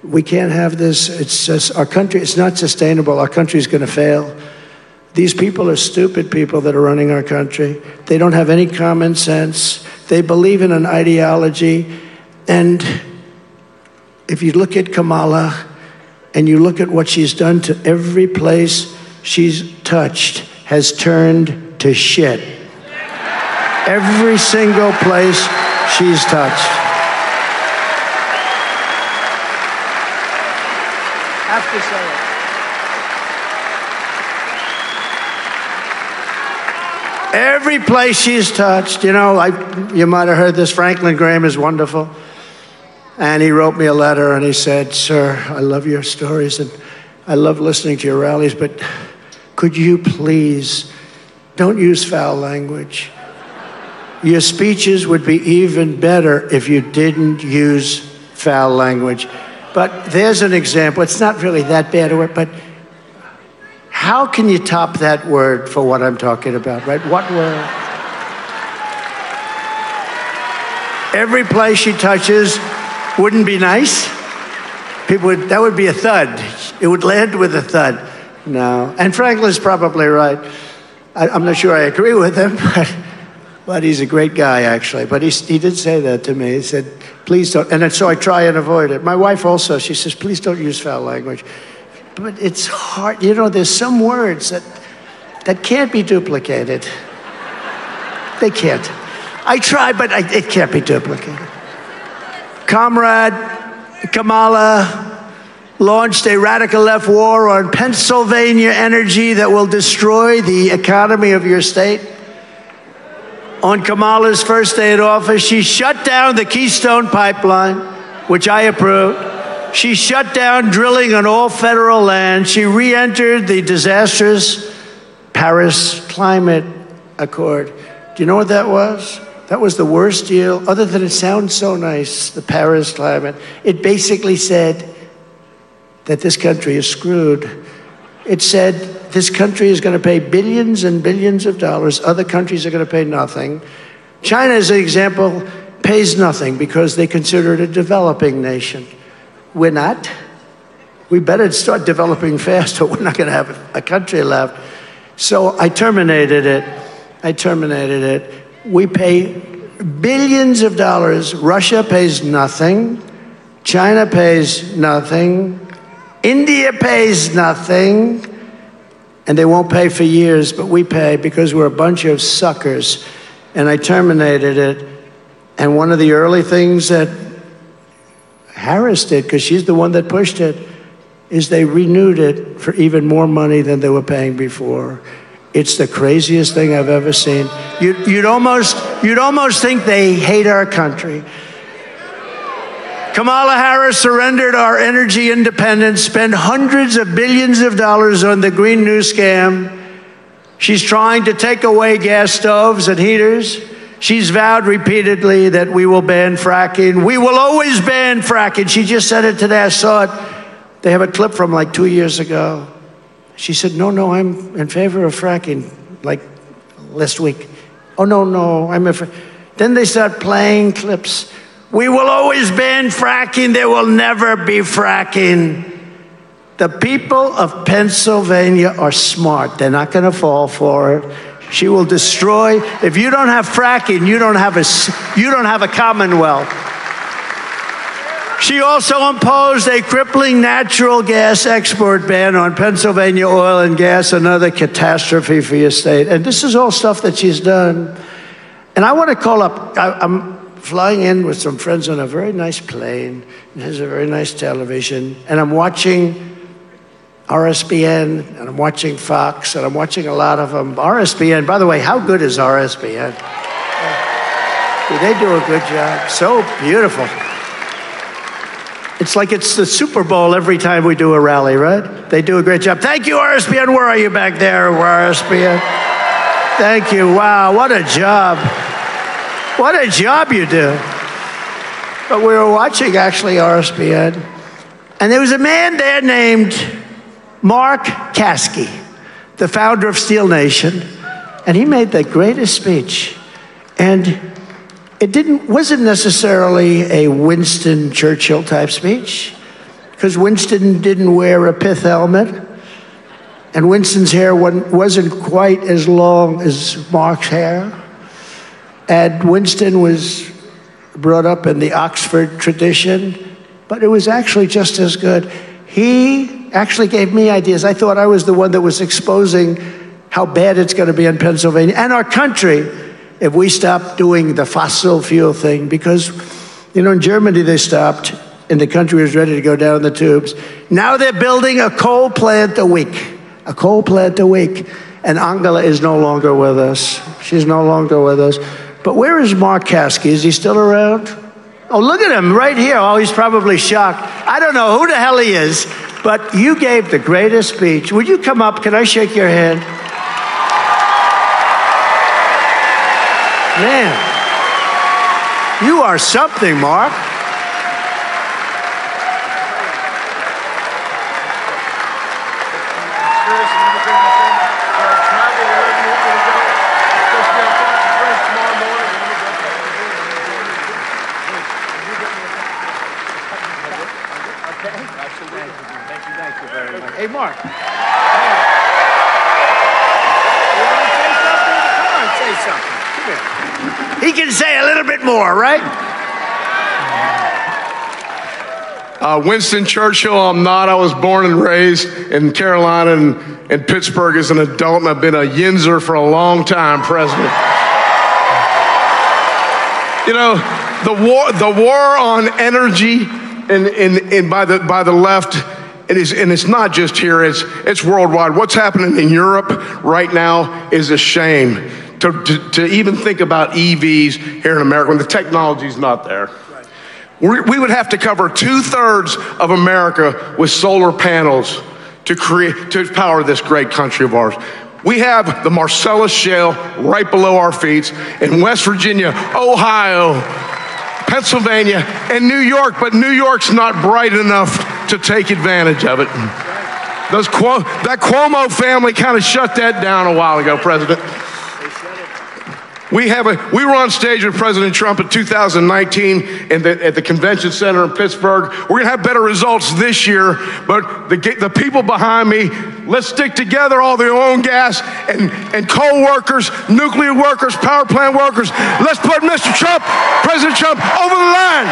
We can't have this. It's just our country. It's not sustainable. Our country's going to fail. These people are stupid people that are running our country. They don't have any common sense. They believe in an ideology. And if you look at Kamala and you look at what she's done to every place she's touched, has turned to shit. Every single place she's touched. Have to say it. Every place she's touched, you know, you might have heard this, Franklin Graham is wonderful. And he wrote me a letter and he said, "Sir, I love your stories and I love listening to your rallies, but could you please don't use foul language? Your speeches would be even better if you didn't use foul language." But there's an example. It's not really that bad a word, but how can you top that word for what I'm talking about, right? What word? Every place she touches wouldn't be nice. That would be a thud. It would land with a thud. No. And Franklin's probably right. I'm not sure I agree with him, but he's a great guy, actually. But he did say that to me. He said, please don't. And so I try and avoid it. My wife also, she says, please don't use foul language. But it's hard. You know, there's some words that can't be duplicated. They can't. I try, but it can't be duplicated. Comrade Kamala launched a radical left war on Pennsylvania energy that will destroy the economy of your state. On Kamala's first day in office, she shut down the Keystone Pipeline, which I approved. She shut down drilling on all federal land. She re-entered the disastrous Paris Climate Accord. Do you know what that was? That was the worst deal, other than it sounds so nice, the Paris Climate. It basically said that this country is screwed. It said this country is going to pay billions and billions of dollars. Other countries are going to pay nothing. China, as an example, pays nothing because they consider it a developing nation. We're not. We better start developing fast or we're not going to have a country left. So I terminated it. We pay billions of dollars. Russia pays nothing. China pays nothing. India pays nothing. And they won't pay for years, but we pay because we're a bunch of suckers. And I terminated it. And one of the early things that Harris did, because she's the one that pushed it, is they renewed it for even more money than they were paying before. It's the craziest thing I've ever seen. You'd almost think they hate our country. Kamala Harris surrendered our energy independence, spent hundreds of billions of dollars on the Green New Scam. She's trying to take away gas stoves and heaters. She's vowed repeatedly that we will ban fracking. We will always ban fracking. She just said it today. I saw it. They have a clip from like 2 years ago. She said, no, I'm in favor of fracking, like last week. Oh, no, I'm in favor. Then they start playing clips. We will always ban fracking. There will never be fracking. The people of Pennsylvania are smart. They're not going to fall for it. She will destroy. If you don't have fracking, you don't have a commonwealth. She also imposed a crippling natural gas export ban on Pennsylvania oil and gas, another catastrophe for your state. And this is all stuff that she's done. And I want to call up, I'm flying in with some friends on a very nice plane. It has a very nice television. And I'm watching RSBN, and I'm watching Fox, and I'm watching a lot of them. RSBN, by the way, how good is RSBN? They do a good job. So beautiful. It's like it's the Super Bowl every time we do a rally, right? They do a great job. Thank you, RSBN. Where are you back there, RSBN? Thank you. Wow, what a job. What a job you do. But we were watching, actually, RSBN, and there was a man there named Mark Caskey, the founder of Steel Nation, and he made the greatest speech. And it wasn't necessarily a Winston Churchill type speech, because Winston didn't wear a pith helmet, and Winston's hair wasn't quite as long as Mark's hair. And Winston was brought up in the Oxford tradition, but it was actually just as good. He actually gave me ideas. I thought I was the one that was exposing how bad it's going to be in Pennsylvania and our country if we stop doing the fossil fuel thing. Because, you know, in Germany they stopped, and the country was ready to go down the tubes. Now they're building a coal plant a week. A coal plant a week. And Angela is no longer with us. She's no longer with us. But where is Mark Caskey? Is he still around? Oh, look at him right here. Oh, he's probably shocked. I don't know who the hell he is, but you gave the greatest speech. Would you come up? Can I shake your hand? Man, you are something, Mark. Hey, Mark. You want to say something? Come on, say something. Come here. He can say a little bit more, right? Winston Churchill, I'm not. I was born and raised in Carolina and Pittsburgh as an adult, and I've been a Yinzer for a long time, President. You know, the war on energy and by the left, and it's not just here, it's worldwide. What's happening in Europe right now is a shame. To even think about EVs here in America when the technology's not there. We would have to cover 2/3 of America with solar panels to power this great country of ours. We have the Marcellus Shale right below our feet in West Virginia, Ohio, Pennsylvania, and New York, but New York's not bright enough to take advantage of it. That Cuomo family kind of shut that down a while ago, President. We were on stage with President Trump in 2019 at the convention center in Pittsburgh. We're going to have better results this year, but the people behind me, let's stick together, all the oil and gas and coal workers, nuclear workers, power plant workers. Let's put Mr. Trump, President Trump, over the line.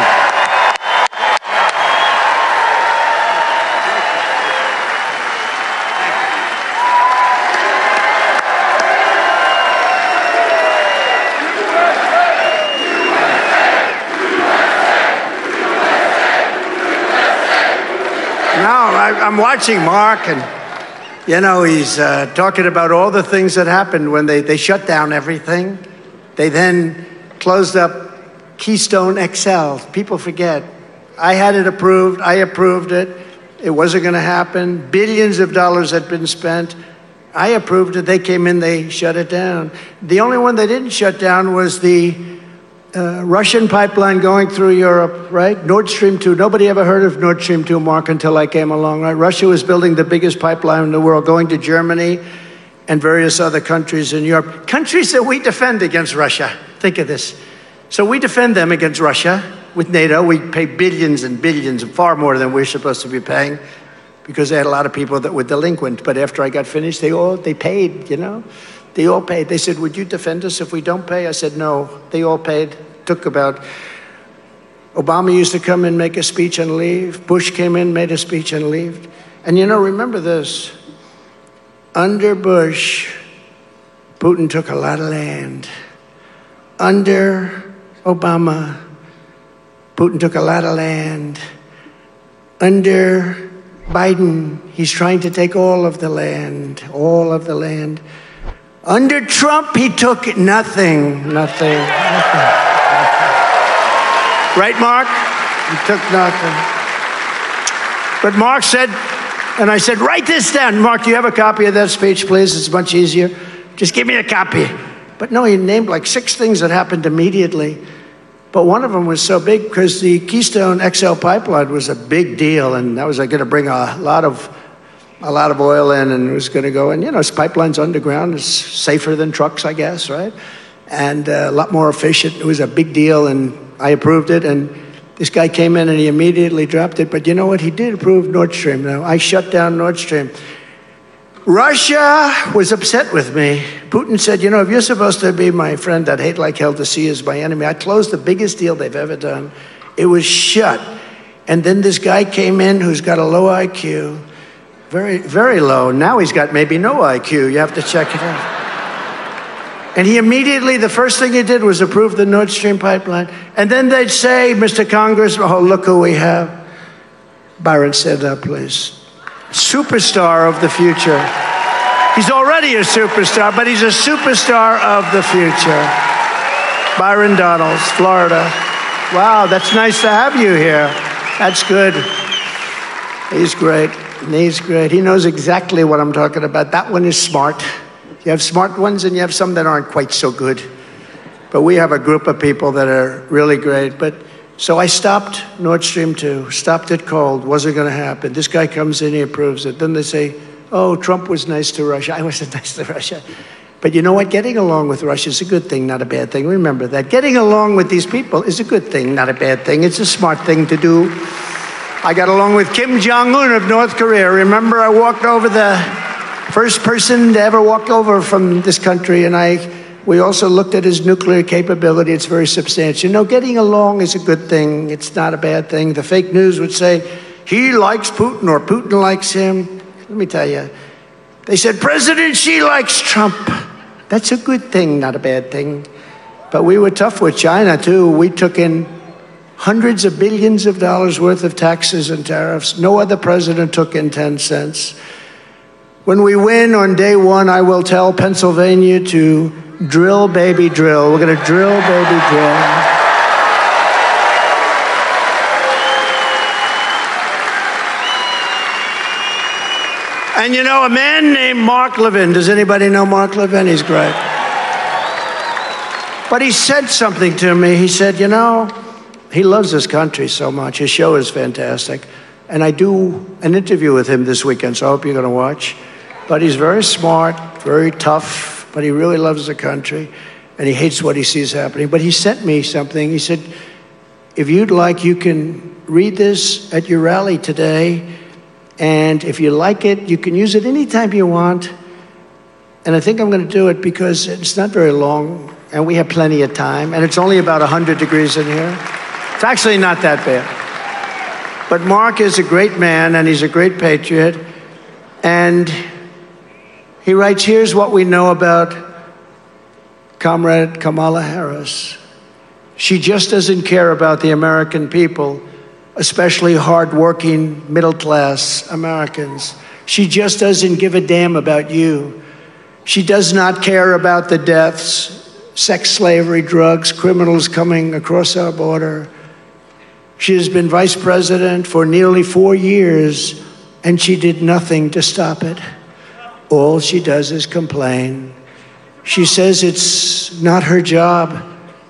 I'm watching Mark, and, you know, he's talking about all the things that happened when they shut down everything. They then closed up Keystone XL. People forget. I had it approved. I approved it. It wasn't going to happen. Billions of dollars had been spent. I approved it. They came in. They shut it down. The only one they didn't shut down was the Russian pipeline going through Europe, right? Nord Stream 2. Nobody ever heard of Nord Stream 2, Mark, until I came along, right? Russia was building the biggest pipeline in the world, going to Germany and various other countries in Europe. Countries that we defend against Russia. Think of this. So we defend them against Russia with NATO. We pay billions and billions, far more than we're supposed to be paying, because they had a lot of people that were delinquent. But after I got finished, they paid, you know? They all paid. They said, would you defend us if we don't pay? I said, no. They all paid. Took about... Obama used to come in, make a speech and leave. Bush came in, made a speech and left. And you know, remember this. Under Bush, Putin took a lot of land. Under Obama, Putin took a lot of land. Under Biden, he's trying to take all of the land, all of the land. Under Trump, he took nothing. Right, Mark? He took nothing. But Mark said, and I said, write this down. Mark, do you have a copy of that speech, please? It's much easier. Just give me a copy. But no, he named like 6 things that happened immediately. But one of them was so big because the Keystone XL pipeline was a big deal, and that was going to bring a lot of oil in, and it was going to go. And you know, pipelines underground is safer than trucks, I guess, right? And a lot more efficient. It was a big deal, and I approved it. And this guy came in and he immediately dropped it. But you know what? He did approve Nord Stream. Now I shut down Nord Stream. Russia was upset with me. Putin said, you know, if you're supposed to be my friend, I'd hate like hell to see you as my enemy. I closed the biggest deal they've ever done. It was shut. And then this guy came in who's got a low IQ, very, very low. Now he's got maybe no IQ. You have to check it out. And he immediately, the first thing he did was approve the Nord Stream pipeline. And then they'd say, Mr. Congressman, oh, look who we have. Byron, stand up, please. Superstar of the future. He's already a superstar, but he's a superstar of the future. Byron Donalds, Florida. Wow, that's nice to have you here. That's good. He's great. He's great. He knows exactly what I'm talking about. That one is smart. You have smart ones and you have some that aren't quite so good. But we have a group of people that are really great. But so I stopped Nord Stream 2, stopped it cold, wasn't going to happen. This guy comes in, he approves it. Then they say, oh, Trump was nice to Russia. I wasn't nice to Russia. But you know what? Getting along with Russia is a good thing, not a bad thing. Remember that. Getting along with these people is a good thing, not a bad thing. It's a smart thing to do. I got along with Kim Jong-un of North Korea. Remember, I walked over the first person to ever walk over from this country, and we also looked at his nuclear capability. It's very substantial. You know, getting along is a good thing. It's not a bad thing. The fake news would say, he likes Putin or Putin likes him. Let me tell you, they said, President Xi likes Trump. That's a good thing, not a bad thing. But we were tough with China, too. We took in hundreds of billions of dollars worth of taxes and tariffs. No other president took in 10 cents. When we win on day one, I will tell Pennsylvania to drill, baby, drill. We're going to drill, baby, drill. And you know, a man named Mark Levin. Does anybody know Mark Levin? He's great. But he said something to me. He said, you know, he loves this country so much. His show is fantastic. And I do an interview with him this weekend, so I hope you're going to watch. But he's very smart, very tough, but he really loves the country, and he hates what he sees happening. But he sent me something. He said, if you'd like, you can read this at your rally today, and if you like it, you can use it anytime you want. And I think I'm going to do it because it's not very long, and we have plenty of time, and it's only about 100 degrees in here. It's actually not that bad. But Mark is a great man, and he's a great patriot, and he writes, here's what we know about Comrade Kamala Harris. She just doesn't care about the American people, especially hardworking, middle-class Americans. She just doesn't give a damn about you. She does not care about the deaths, sex slavery, drugs, criminals coming across our border. She has been vice president for nearly 4 years, and she did nothing to stop it. All she does is complain. She says it's not her job,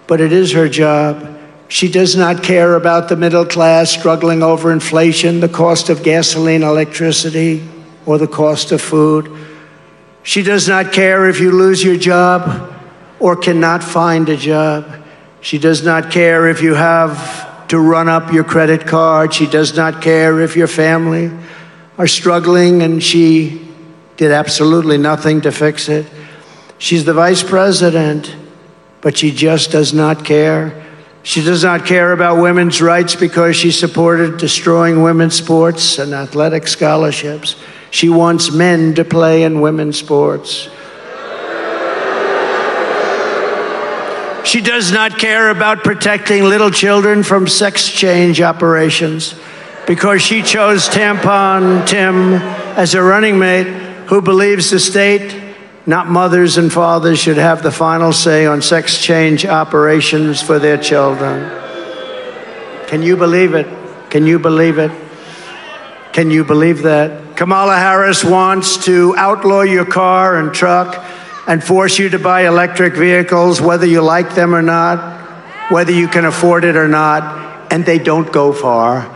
but it is her job. She does not care about the middle class struggling over inflation, the cost of gasoline, electricity, or the cost of food. She does not care if you lose your job or cannot find a job. She does not care if you have to run up your credit card. She does not care if your family are struggling, and she did absolutely nothing to fix it. She's the vice president, but she just does not care. She does not care about women's rights because she supported destroying women's sports and athletic scholarships. She wants men to play in women's sports. She does not care about protecting little children from sex change operations because she chose Tampon Tim as a running mate who believes the state, not mothers and fathers, should have the final say on sex change operations for their children. Can you believe it? Can you believe it? Can you believe that? Kamala Harris wants to outlaw your car and truck and force you to buy electric vehicles, whether you like them or not, whether you can afford it or not, and they don't go far.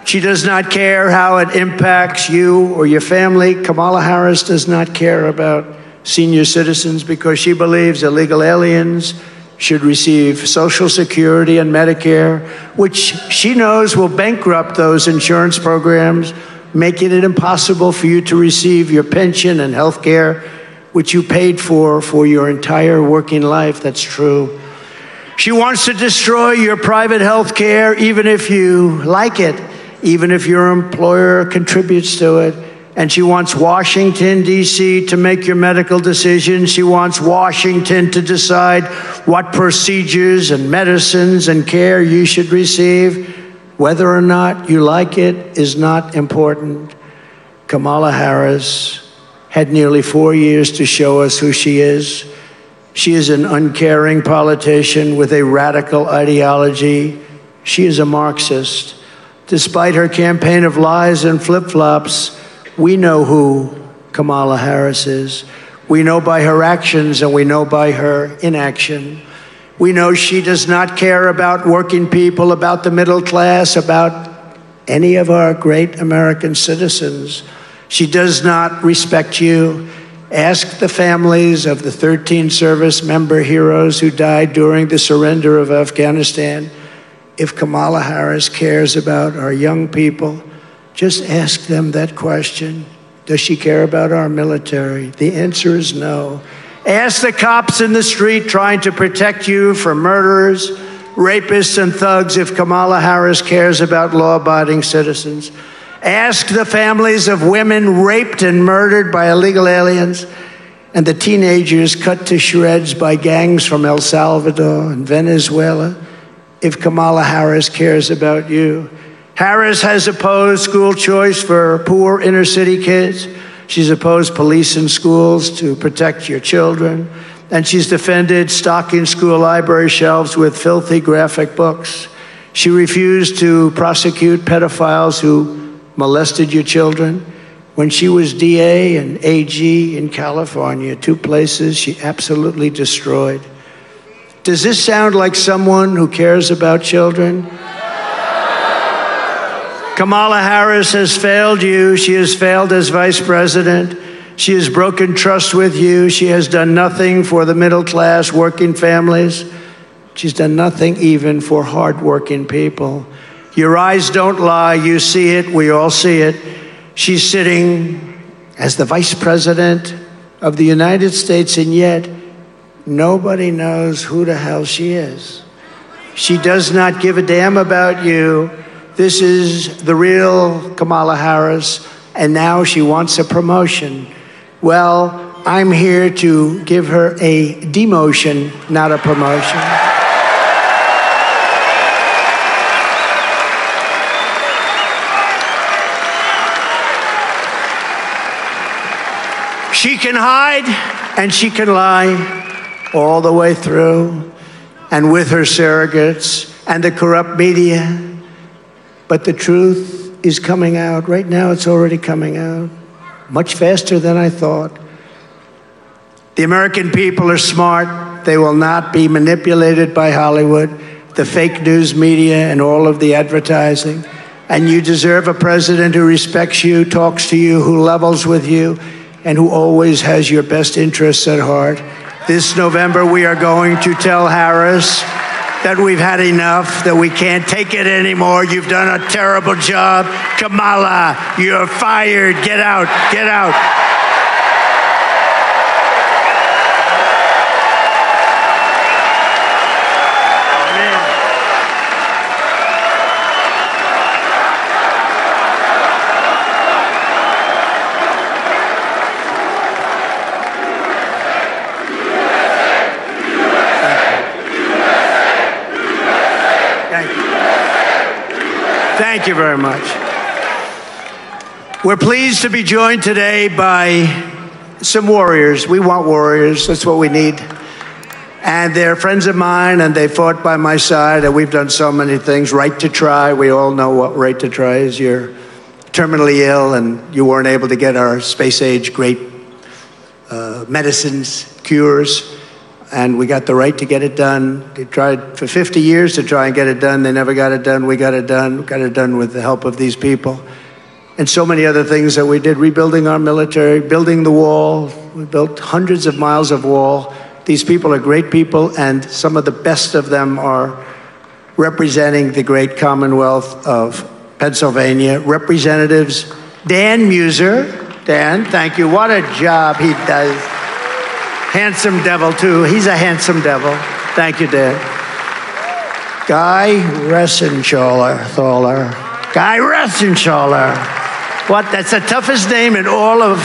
She does not care how it impacts you or your family. Kamala Harris does not care about senior citizens because she believes illegal aliens should receive Social Security and Medicare, which she knows will bankrupt those insurance programs, making it impossible for you to receive your pension and health care, which you paid for your entire working life. That's true. She wants to destroy your private health care, even if you like it, even if your employer contributes to it. And she wants Washington, D.C. to make your medical decisions. She wants Washington to decide what procedures and medicines and care you should receive. Whether or not you like it is not important. Kamala Harris had nearly 4 years to show us who she is. She is an uncaring politician with a radical ideology. She is a Marxist. Despite her campaign of lies and flip-flops, we know who Kamala Harris is. We know by her actions and we know by her inaction. We know she does not care about working people, about the middle class, about any of our great American citizens. She does not respect you. Ask the families of the 13 service member heroes who died during the surrender of Afghanistan if Kamala Harris cares about our young people. Just ask them that question. Does she care about our military? The answer is no. Ask the cops in the street trying to protect you from murderers, rapists, and thugs if Kamala Harris cares about law-abiding citizens. Ask the families of women raped and murdered by illegal aliens and the teenagers cut to shreds by gangs from El Salvador and Venezuela if Kamala Harris cares about you. Harris has opposed school choice for poor inner city kids. She's opposed police in schools to protect your children. And she's defended stocking school library shelves with filthy graphic books. She refused to prosecute pedophiles who molested your children. When she was DA and AG in California, 2 places she absolutely destroyed. Does this sound like someone who cares about children? Kamala Harris has failed you. She has failed as vice president. She has broken trust with you. She has done nothing for the middle class, working families. She's done nothing even for hardworking people. Your eyes don't lie. You see it. We all see it. She's sitting as the vice president of the United States, and yet nobody knows who the hell she is. She does not give a damn about you. This is the real Kamala Harris, and now she wants a promotion. Well, I'm here to give her a demotion, not a promotion. She can hide and she can lie all the way through, and with her surrogates and the corrupt media. But the truth is coming out. Right now, it's already coming out much faster than I thought. The American people are smart. They will not be manipulated by Hollywood, the fake news media, and all of the advertising. And you deserve a president who respects you, talks to you, who levels with you, and who always has your best interests at heart. This November, we are going to tell Harris that we've had enough, that we can't take it anymore. You've done a terrible job. Kamala, you're fired. Get out, get out. Thank you. Thank you very much. We're pleased to be joined today by some warriors. We want warriors. That's what we need. And they're friends of mine, and they fought by my side, and we've done so many things. Right to try. We all know what right to try is. You're terminally ill, and you weren't able to get our space-age great medicines, cures, and we got the right to get it done. They tried for 50 years to try and get it done. They never got it done. We got it done. We got it done with the help of these people. And so many other things that we did, rebuilding our military, building the wall. We built hundreds of miles of wall. These people are great people, and some of the best of them are representing the great Commonwealth of Pennsylvania. Representatives Dan Muser. Dan, thank you. What a job he does. Handsome devil, too. He's a handsome devil. Thank you, Dan. Guy Ressenthaler. Guy Ressenthaler. What? That's the toughest name in all of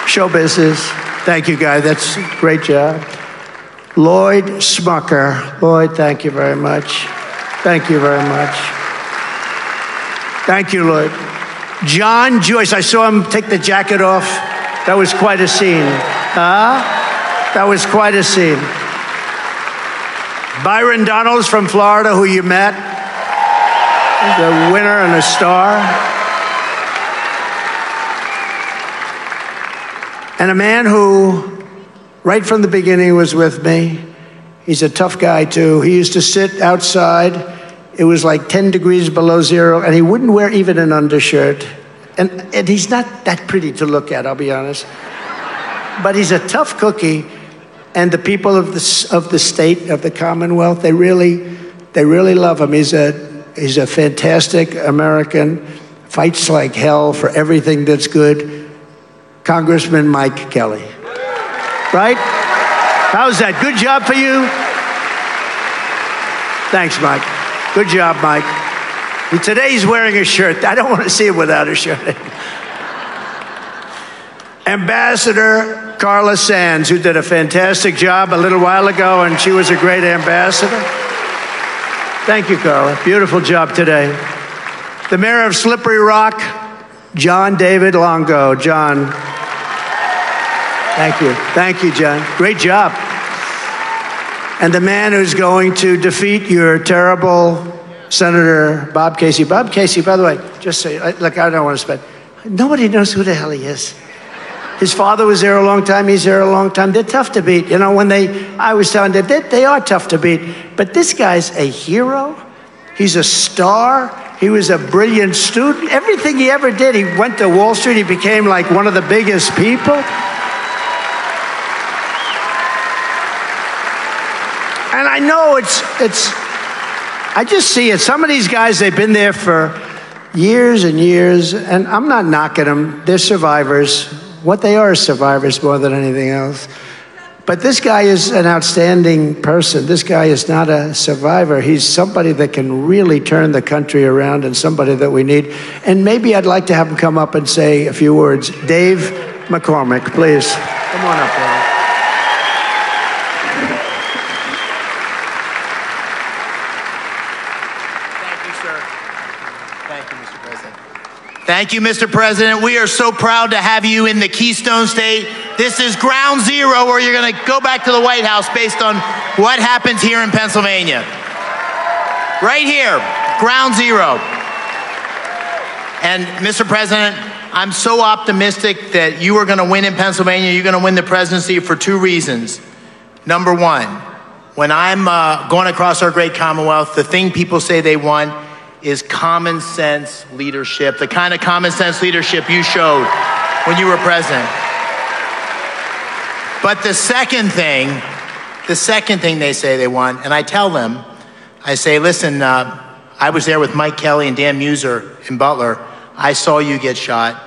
show business. Thank you, Guy. That's a great job. Lloyd Smucker. Lloyd, thank you very much. Thank you very much. Thank you, Lloyd. John Joyce. I saw him take the jacket off. That was quite a scene. That was quite a scene. Byron Donalds from Florida, who you met. He's a winner and a star. And a man who, right from the beginning, was with me. He's a tough guy, too. He used to sit outside. It was like 10 degrees below zero, and he wouldn't wear even an undershirt. And he's not that pretty to look at, I'll be honest. But he's a tough cookie, and the people of the state, of the Commonwealth, they really love him. He's a fantastic American, fights like hell for everything that's good. Congressman Mike Kelly. Right? How's that? Good job for you? Thanks, Mike. Good job, Mike. Today he's wearing a shirt. I don't want to see him without a shirt. Ambassador Carla Sands, who did a fantastic job a little while ago, and she was a great ambassador. Thank you, Carla. Beautiful job today. The mayor of Slippery Rock, John David Longo. John. Thank you. Thank you, John. Great job. And the man who's going to defeat your terrible Senator Bob Casey. Bob Casey, by the way, just say, look, I don't want to spend. Nobody knows who the hell he is. His father was there a long time. He's there a long time. They're tough to beat. You know, I was telling them, they are tough to beat. But this guy's a hero. He's a star. He was a brilliant student. Everything he ever did, he went to Wall Street. He became like one of the biggest people. And I know I just see it. Some of these guys, they've been there for years and years, and I'm not knocking them. They're survivors. What they are is survivors more than anything else. But this guy is an outstanding person. This guy is not a survivor. He's somebody that can really turn the country around and somebody that we need. And maybe I'd like to have him come up and say a few words. Dave McCormick, please. Come on up, Dave. Thank you, Mr. President. We are so proud to have you in the Keystone State. This is ground zero where you're going to go back to the White House based on what happens here in Pennsylvania. Right here, ground zero. And Mr. President, I'm so optimistic that you are going to win in Pennsylvania. You're going to win the presidency for two reasons. Number one, when I'm going across our great Commonwealth, the thing people say they want is common sense leadership, the kind of common sense leadership you showed when you were president. But the second thing they say they want, and I tell them, I say, listen, I was there with Mike Kelly and Dan Muser in Butler. I saw you get shot.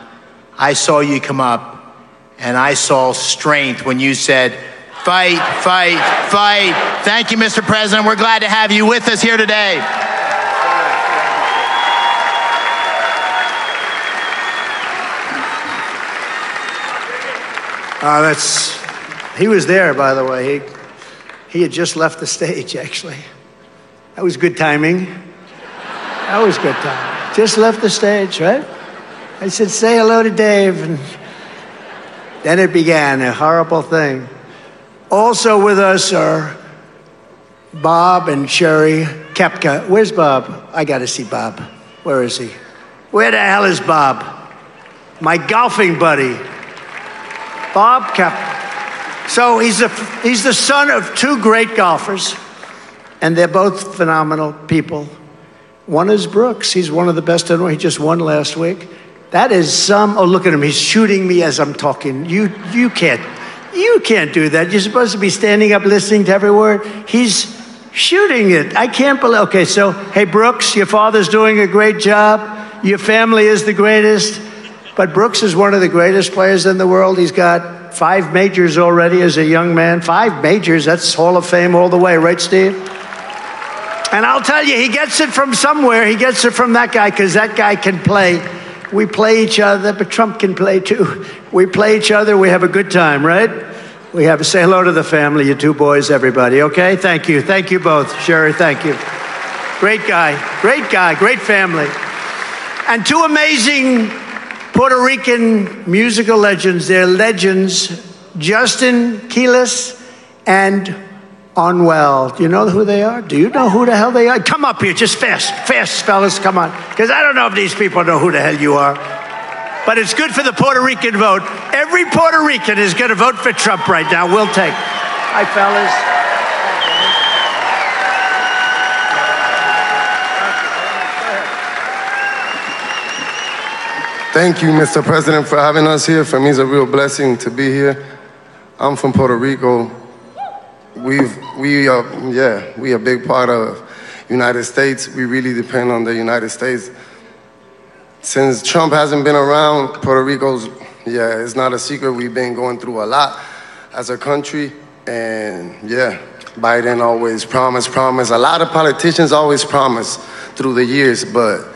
I saw you come up, and I saw strength when you said, fight, fight, fight. Thank you, Mr. President. We're glad to have you with us here today. He was there, by the way. He had just left the stage, actually. That was good timing. That was good timing. Just left the stage, right? I said, say hello to Dave. And then it began, a horrible thing. Also with us are Bob and Sherry Kepka. Where's Bob? I got to see Bob. Where is he? Where the hell is Bob? My golfing buddy. Bob Kepka. So he's the son of two great golfers, and they're both phenomenal people. One is Brooks. He's one of the best in the world. He just won last week. That is some, oh, look at him. He's shooting me as I'm talking. You can't do that. You're supposed to be standing up listening to every word. He's shooting it. I can't believe, okay, so, hey, Brooks, your father's doing a great job. Your family is the greatest. But Brooks is one of the greatest players in the world. He's got 5 majors already as a young man. 5 majors, that's Hall of Fame all the way, right, Steve? And I'll tell you, he gets it from somewhere. He gets it from that guy, because that guy can play. We play each other, but Trump can play too. We play each other, we have a good time, right? We have to say hello to the family, you two boys, everybody, okay? Thank you both. Sherry, thank you. Great guy, great family. And 2 amazing Puerto Rican musical legends. They're legends, Justin Quiles and Anuel. Do you know who they are? Do you know who the hell they are? Come up here, just fast, fellas, come on. Because I don't know if these people know who the hell you are. But it's good for the Puerto Rican vote. Every Puerto Rican is going to vote for Trump right now. We'll take. Hi, fellas. Thank you, Mr. President, for having us here. For me, it's a real blessing to be here. I'm from Puerto Rico. We are a big part of United States. We really depend on the United States. Since Trump hasn't been around, Puerto Rico's, it's not a secret. We've been going through a lot as a country. And Biden always promise. A lot of politicians always promise through the years, but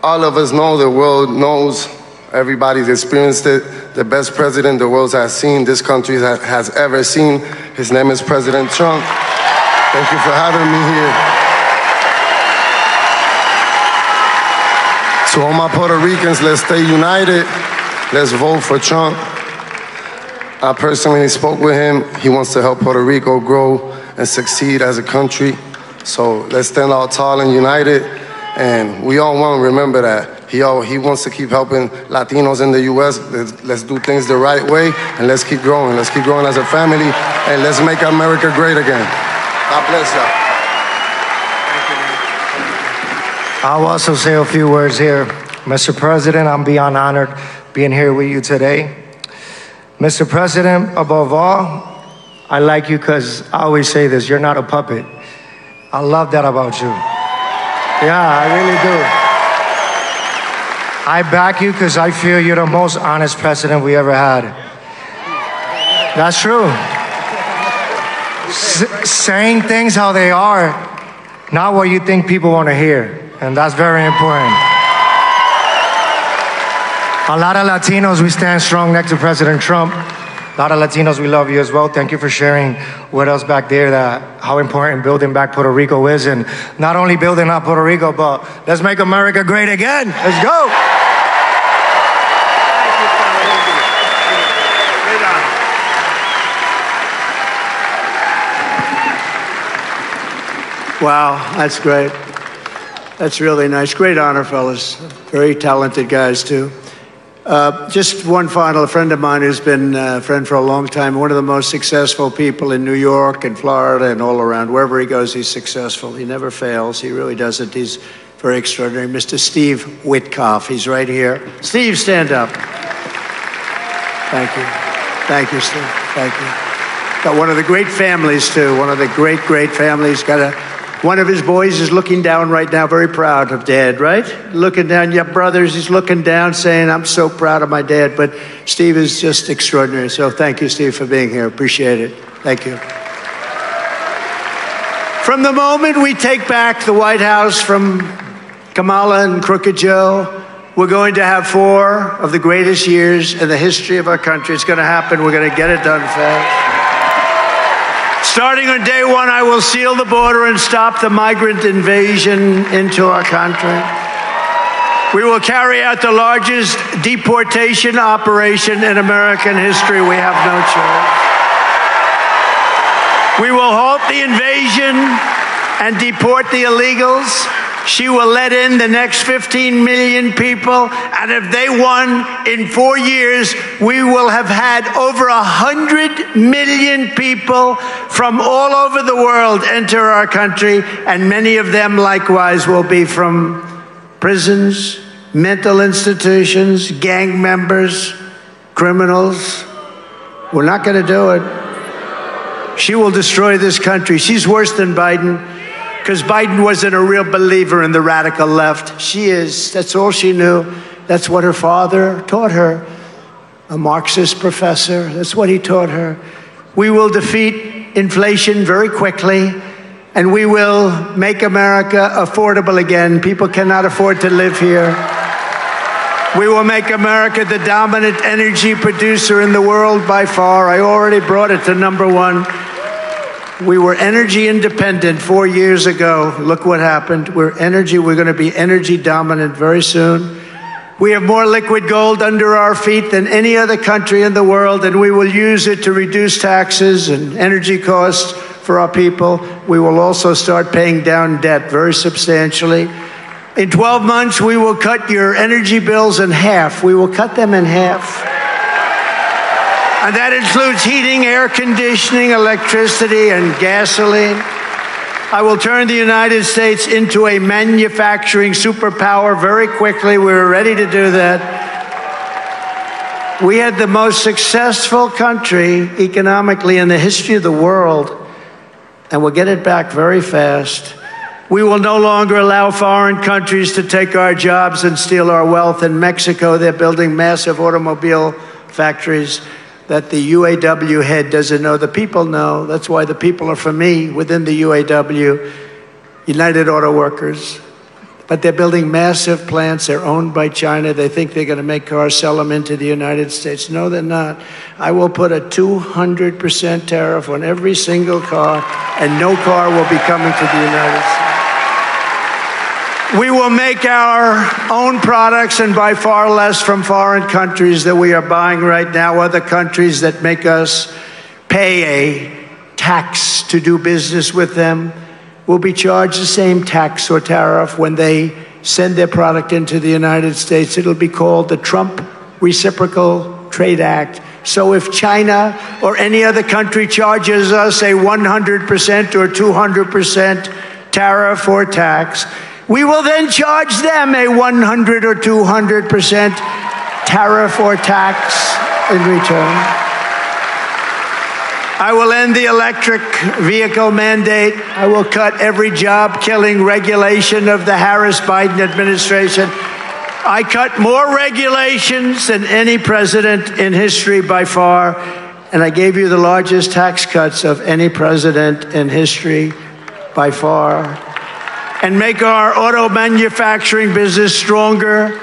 all of us know, the world knows, everybody's experienced it. The best president the world has seen, this country has ever seen. His name is President Trump. Thank you for having me here. To all my Puerto Ricans, let's stay united. Let's vote for Trump. I personally spoke with him. He wants to help Puerto Rico grow and succeed as a country. So let's stand out tall and united. And we all want to remember that. He wants to keep helping Latinos in the U.S. Let's do things the right way, and let's keep growing. Let's keep growing as a family, and let's make America great again. God bless you. I'll also say a few words here. Mr. President, I'm beyond honored being here with you today. Mr. President, above all, I like you because I always say this, you're not a puppet. I love that about you. Yeah, I really do. I back you because I feel you're the most honest president we ever had. That's true. Saying things how they are, not what you think people want to hear. And that's very important. A lot of Latinos, we stand strong next to President Trump. A lot of Latinos, we love you as well. Thank you for sharing with us back there how important building back Puerto Rico is. And not only building up Puerto Rico, but let's make America great again. Let's go. Wow, that's great. That's really nice. Great honor, fellas. Very talented guys, too. Just one final, a friend of mine who's been a friend for a long time, one of the most successful people in New York and Florida and all around. Wherever he goes, he's successful. He never fails. He really doesn't. He's very extraordinary. Mr. Steve Witkoff, he's right here. Steve, stand up. Thank you. Thank you, Steve. Thank you. Got one of the great families, too. One of the great, great families. One of his boys is looking down right now, very proud of Dad, right? Looking down, your brothers, he's looking down saying, I'm so proud of my dad. But Steve is just extraordinary. So thank you, Steve, for being here. Appreciate it. Thank you. From the moment we take back the White House from Kamala and Crooked Joe, we're going to have 4 of the greatest years in the history of our country. It's going to happen. We're going to get it done fast. Starting on day one, I will seal the border and stop the migrant invasion into our country. We will carry out the largest deportation operation in American history. We have no choice. We will halt the invasion and deport the illegals. She will let in the next 15 million people, and if they won in 4 years, we will have had over 100 million people from all over the world enter our country, and many of them likewise will be from prisons, mental institutions, gang members, criminals. We're not going to do it. She will destroy this country. She's worse than Biden, because Biden wasn't a real believer in the radical left. She is. That's all she knew. That's what her father taught her, a Marxist professor. That's what he taught her. We will defeat inflation very quickly, and we will make America affordable again. People cannot afford to live here. We will make America the dominant energy producer in the world by far. I already brought it to #1. We were energy independent 4 years ago. Look what happened. We're going to be energy dominant very soon. We have more liquid gold under our feet than any other country in the world, and we will use it to reduce taxes and energy costs for our people. We will also start paying down debt very substantially. In 12 months, we will cut your energy bills in half. We will cut them in half. And that includes heating, air conditioning, electricity, and gasoline. I will turn the United States into a manufacturing superpower very quickly. We're ready to do that. We had the most successful country economically in the history of the world, and we'll get it back very fast. We will no longer allow foreign countries to take our jobs and steal our wealth. In Mexico, they're building massive automobile factories that the UAW head doesn't know. The people know. That's why the people are for me within the UAW, United Auto Workers. But they're building massive plants. They're owned by China. They think they're going to make cars, sell them into the United States. No, they're not. I will put a 200% tariff on every single car, and no car will be coming to the United States. We will make our own products, and by far less from foreign countries that we are buying right now, other countries that make us pay a tax to do business with them will be charged the same tax or tariff when they send their product into the United States. It'll be called the Trump Reciprocal Trade Act. So if China or any other country charges us a 100% or 200% tariff or tax, we will then charge them a 100 or 200% tariff or tax in return. I will end the electric vehicle mandate. I will cut every job-killing regulation of the Harris-Biden administration. I cut more regulations than any president in history by far, and I gave you the largest tax cuts of any president in history by far, and make our auto manufacturing business stronger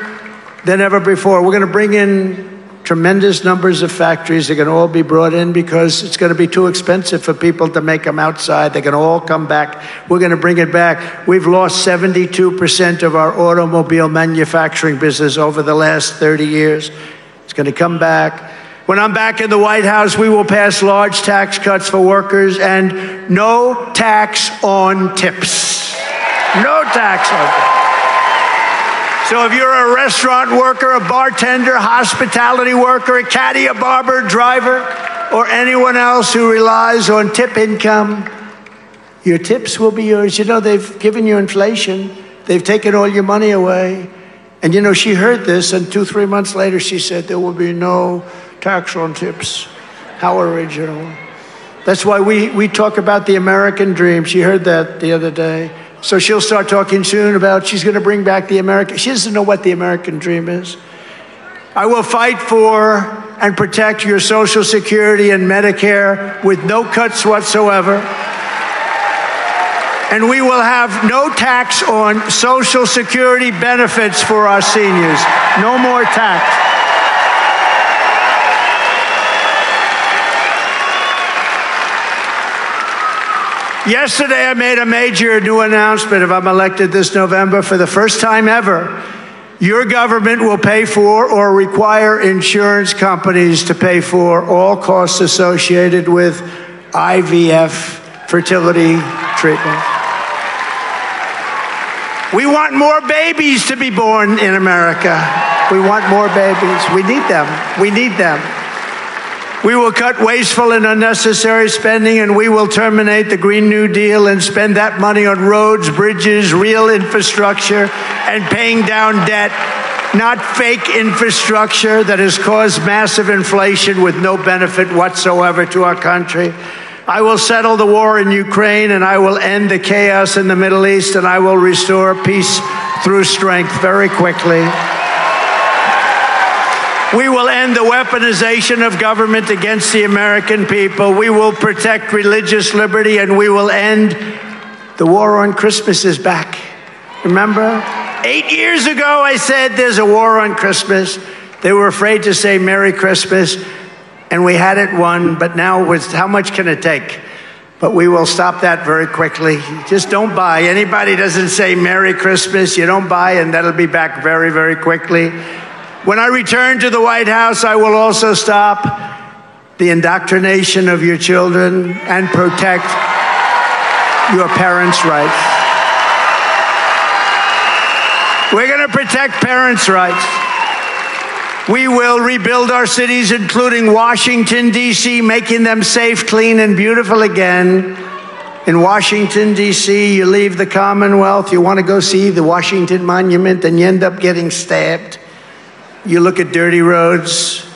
than ever before. We're going to bring in tremendous numbers of factories. They're going to all be brought in because it's going to be too expensive for people to make them outside. They're going to all come back. We're going to bring it back. We've lost 72% of our automobile manufacturing business over the last 30 years. It's going to come back. When I'm back in the White House, we will pass large tax cuts for workers and no tax on tips. No tax on tips. So if you're a restaurant worker, a bartender, hospitality worker, a caddy, a barber, driver, or anyone else who relies on tip income, your tips will be yours. You know, they've given you inflation. They've taken all your money away. And you know, she heard this, and 2-3 months later, she said, there will be no tax on tips. How original. That's why we talk about the American dream. She heard that the other day. So she'll start talking soon about she's going to bring back the American. She doesn't know what the American dream is. I will fight for and protect your Social Security and Medicare with no cuts whatsoever. And we will have no tax on Social Security benefits for our seniors. No more tax. Yesterday, I made a major new announcement. If I'm elected this November, for the first time ever, your government will pay for or require insurance companies to pay for all costs associated with IVF fertility treatment. We want more babies to be born in America. We want more babies. We need them. We need them. We will cut wasteful and unnecessary spending, and we will terminate the Green New Deal and spend that money on roads, bridges, real infrastructure, and paying down debt, not fake infrastructure that has caused massive inflation with no benefit whatsoever to our country. I will settle the war in Ukraine, and I will end the chaos in the Middle East, and I will restore peace through strength very quickly. We will end the weaponization of government against the American people. We will protect religious liberty, and we will end the war on Christmas is back. Remember? 8 years ago, I said there's a war on Christmas. They were afraid to say Merry Christmas, and we had it won, but now how much can it take? But we will stop that very quickly. Just don't buy. Anybody doesn't say Merry Christmas, you don't buy, and that'll be back very, very quickly. When I return to the White House, I will also stop the indoctrination of your children and protect your parents' rights. We're going to protect parents' rights. We will rebuild our cities, including Washington, D.C., making them safe, clean, and beautiful again. In Washington, D.C., you leave the Commonwealth, you want to go see the Washington Monument, and you end up getting stabbed. You look at dirty roads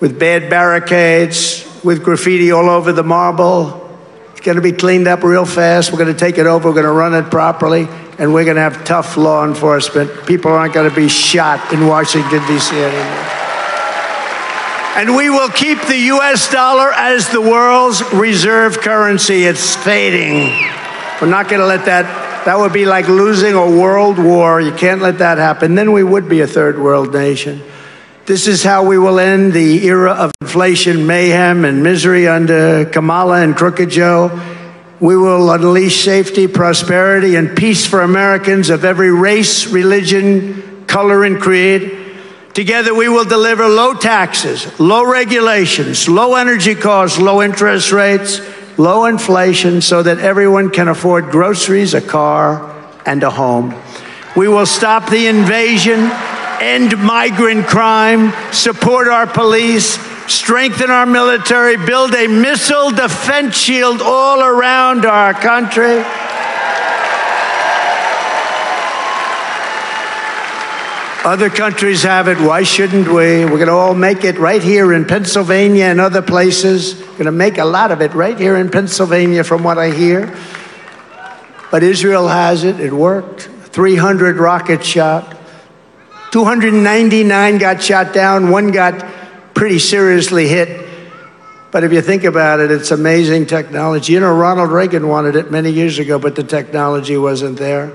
with bad barricades, with graffiti all over the marble. It's going to be cleaned up real fast. We're going to take it over. We're going to run it properly. And we're going to have tough law enforcement. People aren't going to be shot in Washington, D.C. anymore. And we will keep the U.S. dollar as the world's reserve currency. It's fading. We're not going to let that would be like losing a world war. You can't let that happen. Then we would be a third world nation. This is how we will end the era of inflation, mayhem, and misery under Kamala and Crooked Joe. We will unleash safety, prosperity, and peace for Americans of every race, religion, color, and creed. Together, we will deliver low taxes, low regulations, low energy costs, low interest rates, low inflation, so that everyone can afford groceries, a car, and a home. We will stop the invasion, end migrant crime, support our police, strengthen our military, build a missile defense shield all around our country. Other countries have it. Why shouldn't we? We're going to all make it right here in Pennsylvania and other places. We're going to make a lot of it right here in Pennsylvania, from what I hear. But Israel has it. It worked. 300 rockets shot. 299 got shot down. One got pretty seriously hit. But if you think about it, it's amazing technology. You know, Ronald Reagan wanted it many years ago, but the technology wasn't there.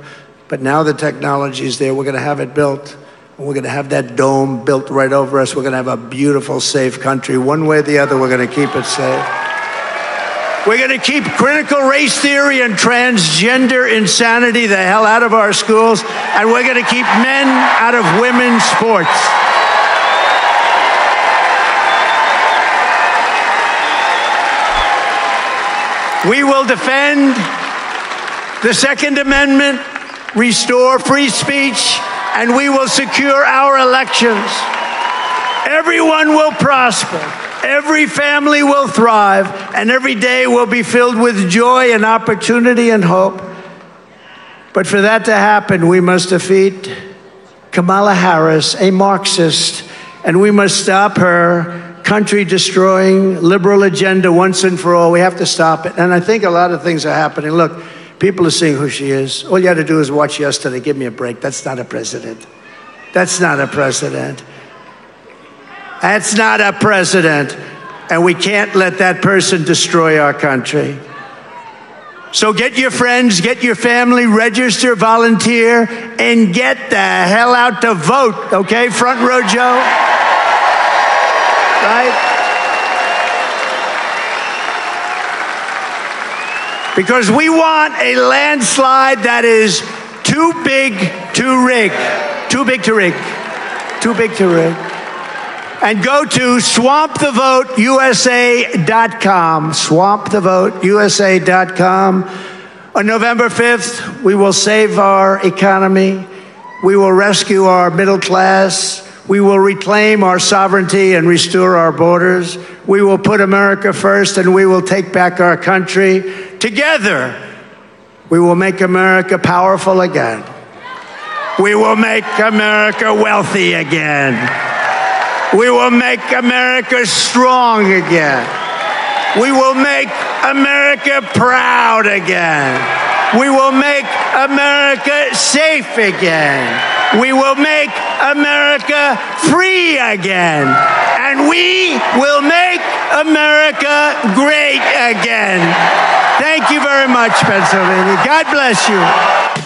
But now the technology is there. We're going to have it built. We're going to have that dome built right over us. We're going to have a beautiful, safe country. One way or the other, we're going to keep it safe. We're going to keep critical race theory and transgender insanity the hell out of our schools. And we're going to keep men out of women's sports. We will defend the Second Amendment, restore free speech, and we will secure our elections. Everyone will prosper. Every family will thrive, and every day will be filled with joy and opportunity and hope. But for that to happen, we must defeat Kamala Harris, a Marxist, and we must stop her country-destroying liberal agenda once and for all. We have to stop it. And I think a lot of things are happening. Look, people are seeing who she is. All you had to do is watch yesterday. Give me a break. That's not a president. That's not a president. That's not a president. And we can't let that person destroy our country. So get your friends, get your family, register, volunteer, and get the hell out to vote, okay? Front row Joe. Right? Because we want a landslide that is too big to rig. Too big to rig. Too big to rig. And go to swampthevoteusa.com. Swampthevoteusa.com. On November 5th, we will save our economy. We will rescue our middle class. We will reclaim our sovereignty and restore our borders. We will put America first, and we will take back our country. Together, we will make America powerful again. We will make America wealthy again. We will make America strong again. We will make America proud again. We will make America safe again. We will make America free again. And we will make America great again. Thank you very much, Pennsylvania. God bless you.